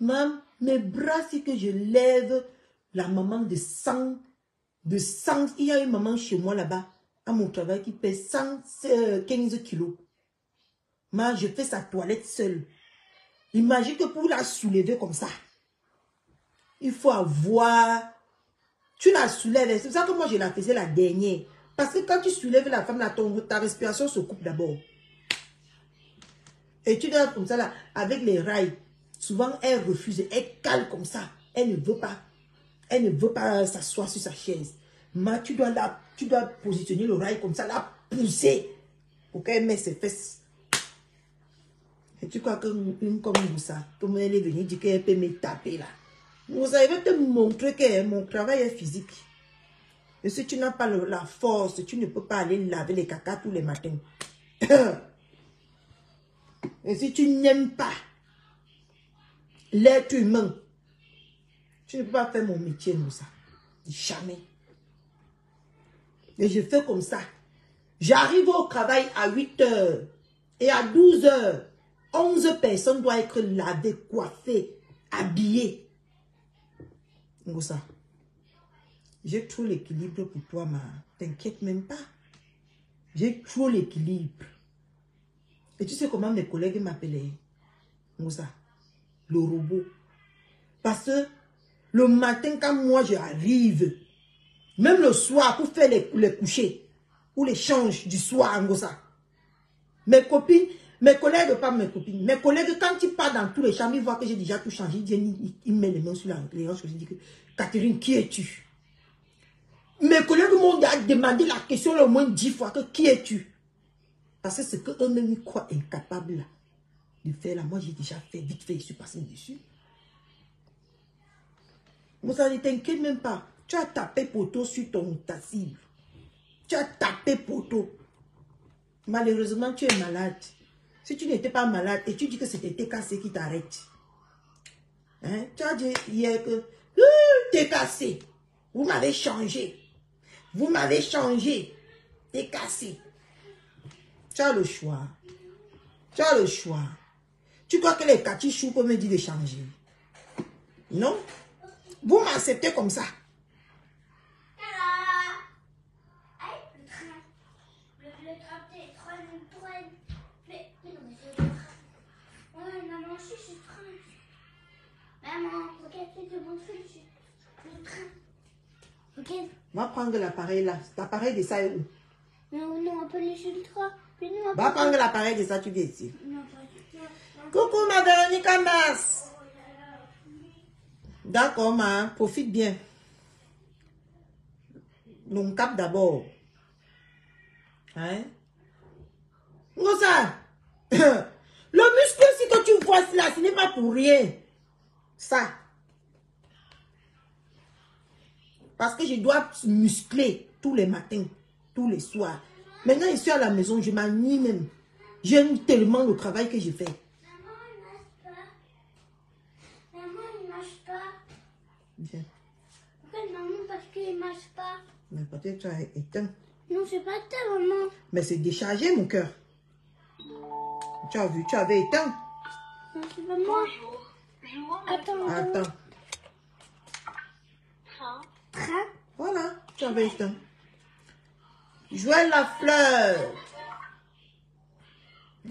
Maman, mes bras, c'est que je lève la maman de 100. Il y a une maman chez moi là-bas, à mon travail, qui pèse 115 kilos. Moi, je fais sa toilette seule. Imagine que pour la soulever comme ça, il faut avoir... Tu la soulèves, c'est pour ça que moi je la faisais la dernière. Parce que quand tu soulèves la femme, là, ta respiration se coupe d'abord. Et tu dois comme ça là, avec les rails. Souvent, elle refuse, elle cale comme ça. Elle ne veut pas. Elle ne veut pas s'asseoir sur sa chaise. Mais tu dois positionner le rail comme ça, la pousser pour qu'elle mette ses fesses. Et tu crois que une comme ça, comme elle est venue dire qu'elle peut me taper là. Vous allez te montrer que mon travail est physique. Et si tu n'as pas la force, tu ne peux pas aller laver les caca tous les matins. Et si tu n'aimes pas l'être humain, tu ne peux pas faire mon métier, nous ça. Jamais. Et je fais comme ça. J'arrive au travail à 8 h. Et à 12 h, 11 personnes doivent être lavées, coiffées, habillées. Ngosa, j'ai trop l'équilibre pour toi, ma. T'inquiète même pas. J'ai trop l'équilibre. Et tu sais comment mes collègues m'appelaient? Ngosa, le robot. Parce que le matin, quand moi j'arrive, même le soir, pour faire les couchers, ou les changes du soir, Ngosa, mes copines, mes collègues, pas mes copines, mes collègues, quand ils partent dans tous les chambres, ils voient que j'ai déjà tout changé, ils mettent les mains sur les hanches, je dis que, Catherine, qui es-tu? Mes collègues m'ont demandé la question au moins 10 fois, que qui es-tu? Parce que c'est qu'eux-mêmes, ils croient incapables de faire là. Moi, j'ai déjà fait, vite fait, je suis passé dessus. Mais ça ne t'inquiète même pas. Tu as tapé poteau sur ta cible. Tu as tapé poteau. Malheureusement, tu es malade. Si tu n'étais pas malade et tu dis que c'était TKC qui t'arrête. Hein? Tu as dit hier que TKC, vous m'avez changé. Vous m'avez changé. TKC. Tu as le choix. Tu as le choix. Tu crois que les catichous peuvent me dire de changer? Non? Vous m'acceptez comme ça. Maman, regarde, c'est mon truc. Le train. Regarde. Va prendre l'appareil là. L'appareil de ça est où? Non, non, on peut laisser le train. Va prendre l'appareil de ça, tu viens ici. Non, pas. Coucou ma Véronique Ambas. D'accord, ma, profite bien. Donc, cap d'abord. Hein? Ngosa. Le muscle, si que tu vois là, ce n'est pas pour rien. Ça. Parce que je dois muscler tous les matins, tous les soirs. Maintenant, je suis à la maison, je m'ennuie même. J'aime tellement le travail que je fais. Maman, il marche pas. Maman, il marche pas. Viens. Pourquoi maman? Parce qu'il marche pas. Mais peut-être tu as éteint. Non, c'est pas ça, maman. Mais c'est déchargé, mon cœur. Tu as vu, tu avais éteint. Non, c'est pas moi. Attends. Attends. Train. Voilà, tu avais éteint. Joël la fleur.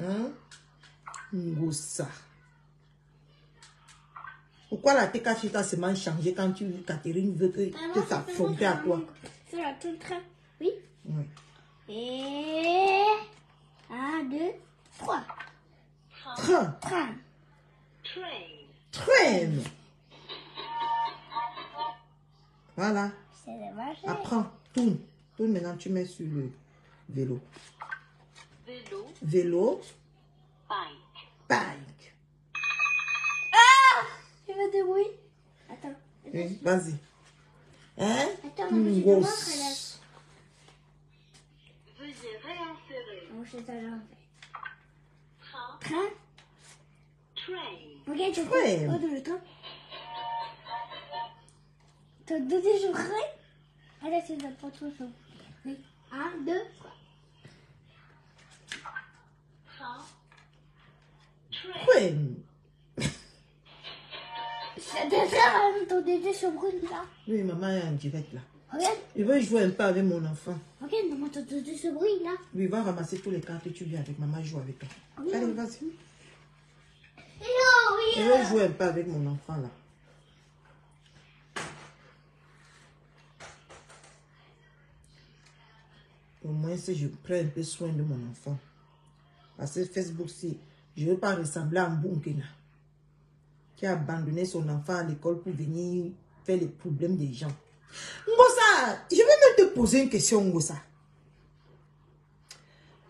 Hein? Ngosa. Pourquoi la TK t'a seulement changé quand Catherine veut que ça fonde à toi? Sur la tout train. Oui. Oui. Et 1, 2, 3. Train. Train. Train. Voilà. C'est dommage. Apprends. Tourne. Tourne maintenant, tu mets sur le vélo. Vélo. Bike. Tu veux des bruits? Attends. Oui, vas-y. Hein? Attends, maman, je te montre là. Veuillez réinsérer. Moi, je te l'enlever. Train. Regarde, je Train. prends. Oh, le train. T'as donné sur train? Allez, c'est notre photo. Oui. 1, 2, 3. Train. C'est déjà ton dédé sur brune là. Oui, maman est en direct là. Regarde, Je veux jouer un peu avec mon enfant. regarde, maman, ton dédé sur brune là. Oui, va ramasser tous les cartes et tu viens avec maman jouer avec toi. Oui. Allez, vas-y. Non, oui. Je veux jouer un peu avec mon enfant là. Au moins, si je prends un peu soin de mon enfant. Parce que Facebook, si je ne veux pas ressembler à un Bunkena qui a abandonné son enfant à l'école pour venir faire les problèmes des gens. Ngosa, je vais même te poser une question, Ngosa.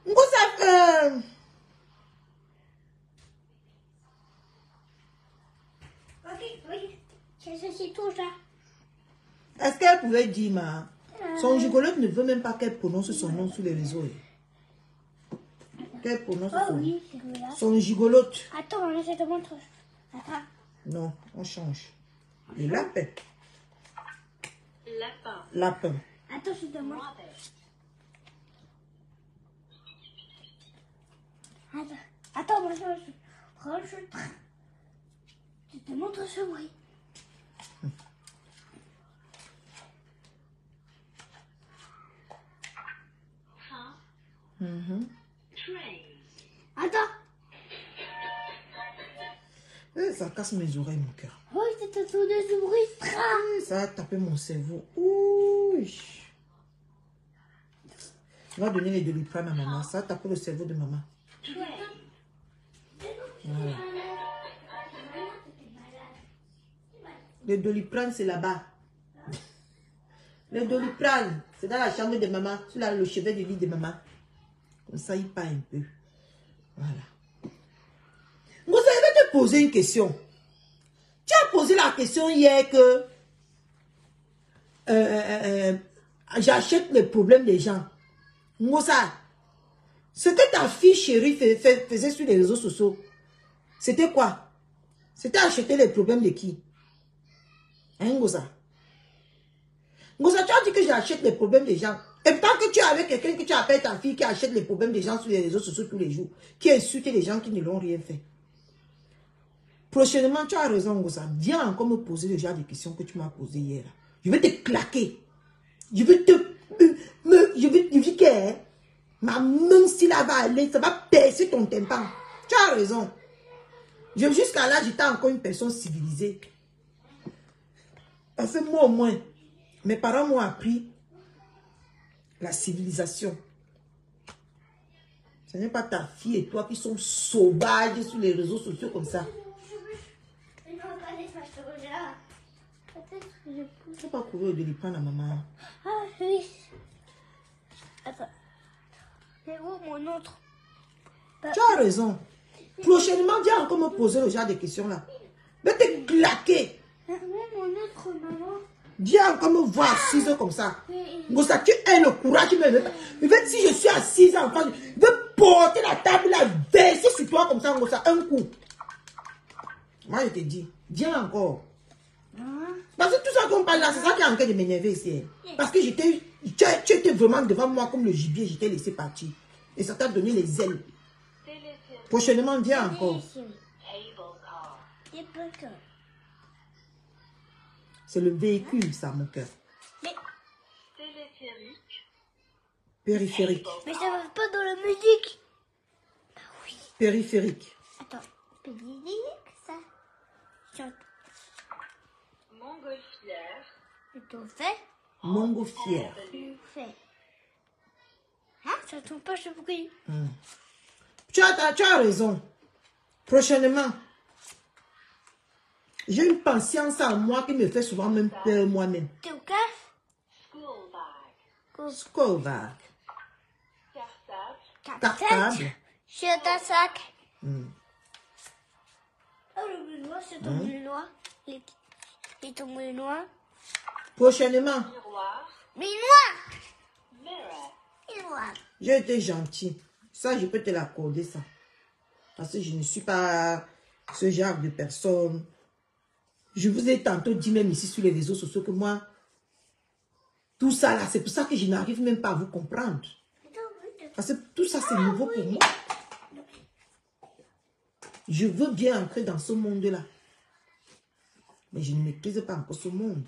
Ngosa, Oui. C'est tout ça. est-ce qu'elle pouvait dire, son gigolote ne veut même pas qu'elle prononce son nom sur les réseaux. Qu'elle prononce Oh son, oui, c'est là. son gigolote. Attends, là, je te montre. Attends. Non, on change. Le lapin. Lapin. Lapin. Attends, je te montre. Attends, moi, je te montre ce bruit. Train. Attends. Ça casse mes oreilles, mon cœur. Oh, c'est entendu ce bruit. Ça va taper mon cerveau. Ouh. On va donner les Doliprane à maman. Ça va taper le cerveau de maman. Voilà. Les Doliprane, c'est là-bas. Les Doliprane, c'est dans la chambre de maman. Sur le chevet de lit de maman. Comme ça, il part un peu. Voilà. Vous allez te poser une question. Tu as posé la question hier que j'achète les problèmes des gens. Moussa, ce que ta fille chérie faisait sur les réseaux sociaux, c'était quoi? C'était acheter les problèmes de qui? Hein, Moussa? Moussa, tu as dit que j'achète les problèmes des gens. Et tant que tu es avec quelqu'un que tu appelles ta fille qui achète les problèmes des gens sur les réseaux sociaux tous les jours, qui insulte les gens qui ne l'ont rien fait. Prochainement, tu as raison, Moussa. Viens encore me poser le genre de questions que tu m'as posées hier. Je vais te claquer. Je vais te... Je vais te dire que ma main, si là va aller, ça va percer ton tympan. Tu as raison. Jusqu'à là, j'étais encore une personne civilisée. Parce que moi, au moins, mes parents m'ont appris la civilisation. Ce n'est pas ta fille et toi qui sont sauvages sur les réseaux sociaux comme ça. Tu ne peux pas courir de lui prendre à maman. Ah oui. Attends. C'est où mon autre? Tu as raison. Prochainement, viens encore me poser le genre de questions là. Je vais te claquer. Où mon autre maman? Viens encore me voir assise comme ça. Moussa, tu as le courage. Si je suis assise en face, je vais porter la table là, verser sur toi comme ça, Moussa, un coup. Moi, je te dis, viens encore. Parce que tout ça qu'on parle là, c'est ça qui est en train de m'énerver ici. Parce que tu étais vraiment devant moi comme le gibier, j'étais laissé partir. Et ça t'a donné les ailes. Prochainement, viens encore. C'est le véhicule, ça, mon cœur. Téléphérique. Périphérique. Mais ça va pas dans la musique. Bah oui. Périphérique. Attends. Périphérique, ça. Chante. Montgolfière. Plutôt fait. Montgolfière. Fait. Hein? Ça tombe pas ce bruit. Tu as raison. Prochainement, j'ai une patience en moi qui me fait souvent même peur moi-même. T'es au caf? School bag. School bag. Cartable. Cartable. Chez ta sac. Oh, le bleu noir, c'est ton bleu noir. Et ton bleu noir. Prochainement, Miroir. Mais noir! Mirror. Il noir. j'ai été gentil. Ça, je peux te l'accorder, ça. Parce que je ne suis pas ce genre de personne. Je vous ai tantôt dit même ici sur les réseaux sociaux que moi, tout ça là, c'est pour ça que je n'arrive même pas à vous comprendre. Parce que tout ça, c'est nouveau pour moi. Je veux bien entrer dans ce monde-là. Mais je ne maîtrise pas encore ce monde.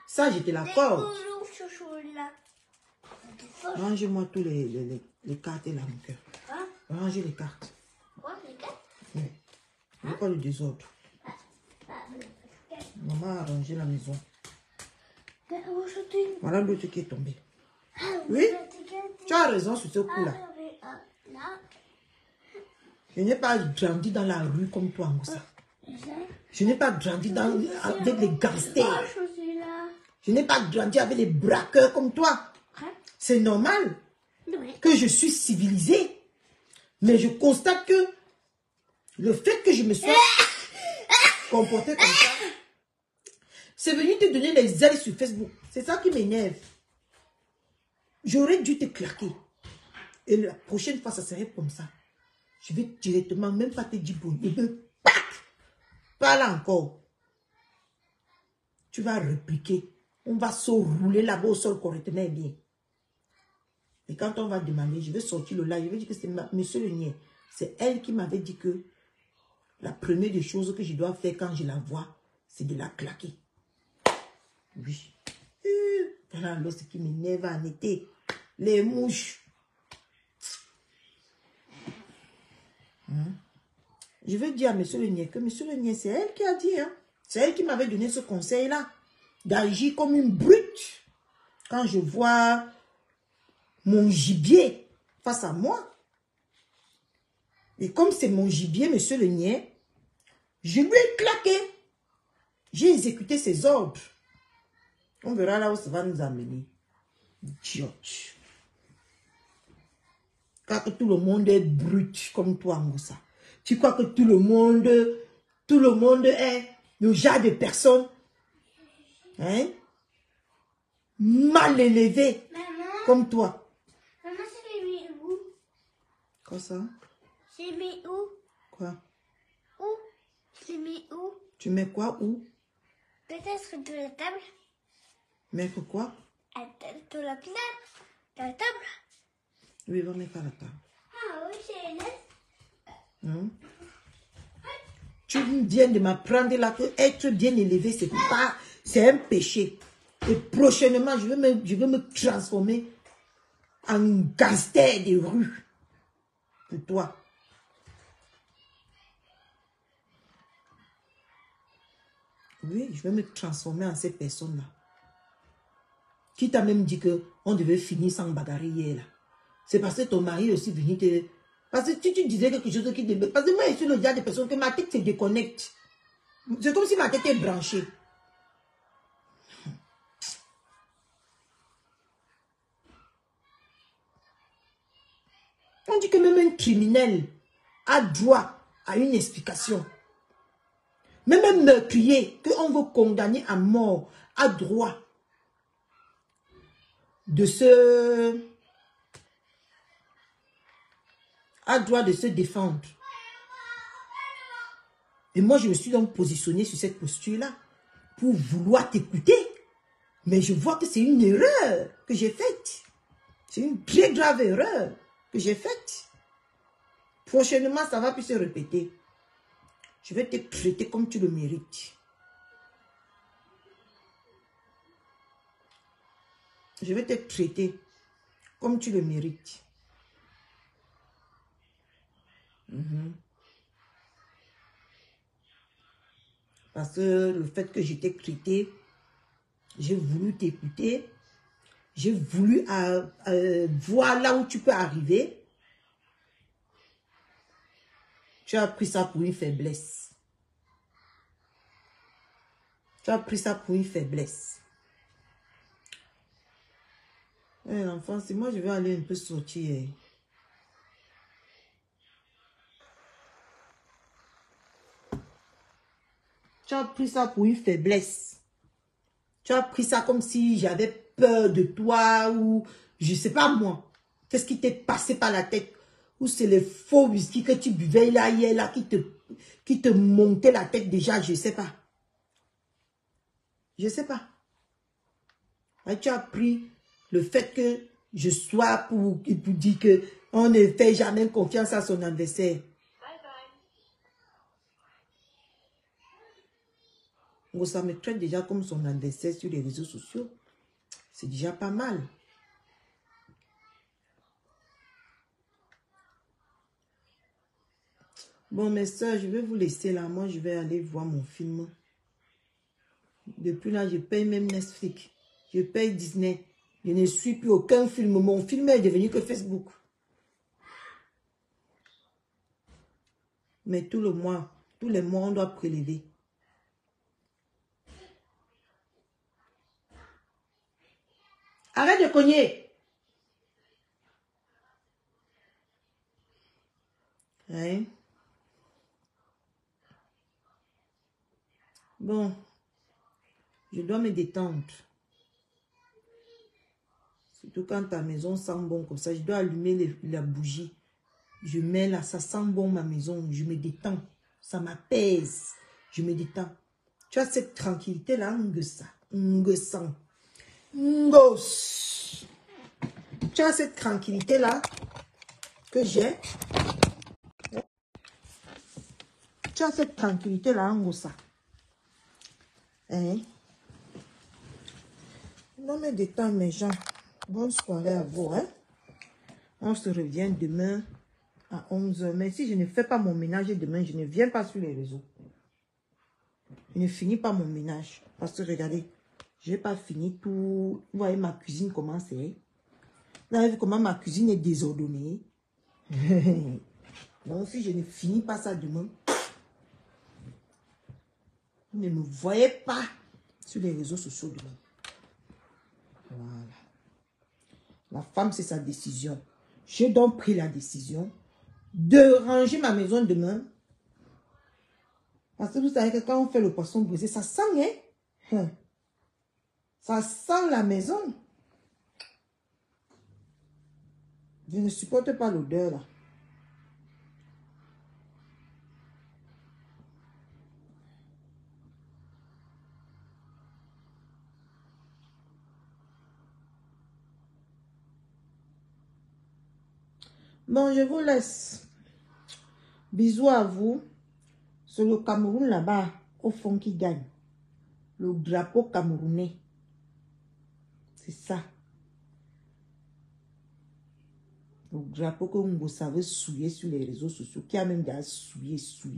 Ça, je te l'accorde. Rangez-moi tous les cartes là, mon cœur. Rangez les cartes. Quoi, les cartes? Oui. Il n'y a pas de désordre. Maman a rangé la maison. Voilà l'autre qui est tombé. Oui, tu as raison sur ce coup-là. Je n'ai pas grandi dans la rue comme toi, Moussa. Je n'ai pas grandi avec les gangsters. Je n'ai pas grandi avec les braqueurs comme toi. C'est normal que je suis civilisée. Mais je constate que le fait que je me sois comportée comme ça, c'est venu te donner les ailes sur Facebook. C'est ça qui m'énerve. J'aurais dû te claquer. Et la prochaine fois, ça serait comme ça. Je vais directement, même pas te dire bonjour. Pas là encore. Tu vas répliquer. On va se rouler là-bas au sol correctement bien. Et quand on va demander, je vais sortir le live, je vais dire que c'est monsieur le niais. C'est elle qui m'avait dit que la première des choses que je dois faire quand je la vois, c'est de la claquer. Oui. Voilà alors ce qui m'énerve en été. Les mouches. Je vais dire à monsieur le niais que monsieur le niais, c'est elle qui a dit. Hein. C'est elle qui m'avait donné ce conseil-là. D'agir comme une brute. Quand je vois mon gibier face à moi. Et comme c'est mon gibier, monsieur le niais, je lui ai claqué. J'ai exécuté ses ordres. On verra là où ça va nous amener. Idiote. Car que tout le monde est brut comme toi, Moussa. Tu crois que tout le monde est le genre de personne hein, mal élevé comme toi. Maman, c'est mis où? Quoi ça? C'est mis où? Quoi? Où? C'est mis où? Tu mets quoi où? Peut-être de la table. Mettre quoi? De la table. De la table. Oui, va mettre à la table. Ah oui, c'est net. Tu viens de m'apprendre là que être bien élevé, c'est un péché. Et prochainement, je vais me transformer en gangster des rues. Pour toi. Oui, je vais me transformer en cette personne-là. Qui t'a même dit qu'on devait finir sans bagarrer hier là. C'est parce que ton mari aussi venu te... Parce que tu disais quelque chose qui... Parce que moi, je suis le genre de personne que ma tête se déconnecte. C'est comme si ma tête est branchée. On dit que même un criminel a droit à une explication. Même un meurtrier qu'on veut condamner à mort a droit de se... défendre. Et moi, je me suis donc positionnée sur cette posture-là pour vouloir t'écouter. Mais je vois que c'est une erreur que j'ai faite. C'est une très grave erreur que j'ai faite. Prochainement, ça va plus se répéter. Je vais te traiter comme tu le mérites. Je vais te traiter comme tu le mérites. Parce que le fait que je t'ai traité, j'ai voulu t'écouter. J'ai voulu voir là où tu peux arriver. Tu as pris ça pour une faiblesse. Tu as pris ça pour une faiblesse. Eh, l'enfant, c'est moi, je vais aller un peu sortir. Tu as pris ça pour une faiblesse. Tu as pris ça comme si j'avais peur de toi ou je sais pas moi. Qu'est-ce qui t'est passé par la tête? Ou c'est les faux whisky que tu buvais là hier là qui te montait la tête déjà, je sais pas. Je sais pas. Et tu as pris le fait que je sois pour dire que on ne fait jamais confiance à son adversaire. Ça me traite déjà comme son adversaire sur les réseaux sociaux. C'est déjà pas mal. Bon, mes soeurs, je vais vous laisser là. Moi, je vais aller voir mon film. Depuis là, je paye même Netflix. Je paye Disney. Je ne suis plus aucun film. Mon film est devenu que Facebook. Mais tous les mois, on doit prélever. Arrête de cogner. Hein? Bon. Je dois me détendre. Surtout quand ta maison sent bon comme ça. Je dois allumer la bougie. Je mets là, ça sent bon ma maison. Je me détends. Ça m'apaise. Je me détends. Tu as cette tranquillité là, ngesa. Ngos. Tu as cette tranquillité-là que j'ai. Tu as cette tranquillité-là, Ngosa. Hein? Non, mais détends mes gens. Bonne soirée à vous. Hein? On se revient demain à 11 h. Mais si je ne fais pas mon ménage demain, je ne viens pas sur les réseaux. Je ne finis pas mon ménage. Parce que regardez, je n'ai pas fini tout. Vous voyez ma cuisine comment c'est. Vous avez vu comment ma cuisine est désordonnée. Donc si je ne finis pas ça demain, vous ne me voyez pas sur les réseaux sociaux demain. Voilà. La femme, c'est sa décision. J'ai donc pris la décision de ranger ma maison demain. Parce que vous savez que quand on fait le poisson brisé, ça sent, hein? Ça sent la maison. Je ne supporte pas l'odeur là. Bon, je vous laisse. Bisous à vous. C'est le Cameroun là-bas, au fond, qui gagne. Le drapeau camerounais. C'est ça. Le drapeau que vous savez souiller sur les réseaux sociaux. Qui a même déjà souillé sur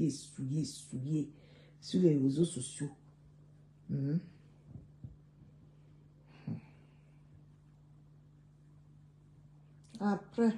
les réseaux sociaux. Après.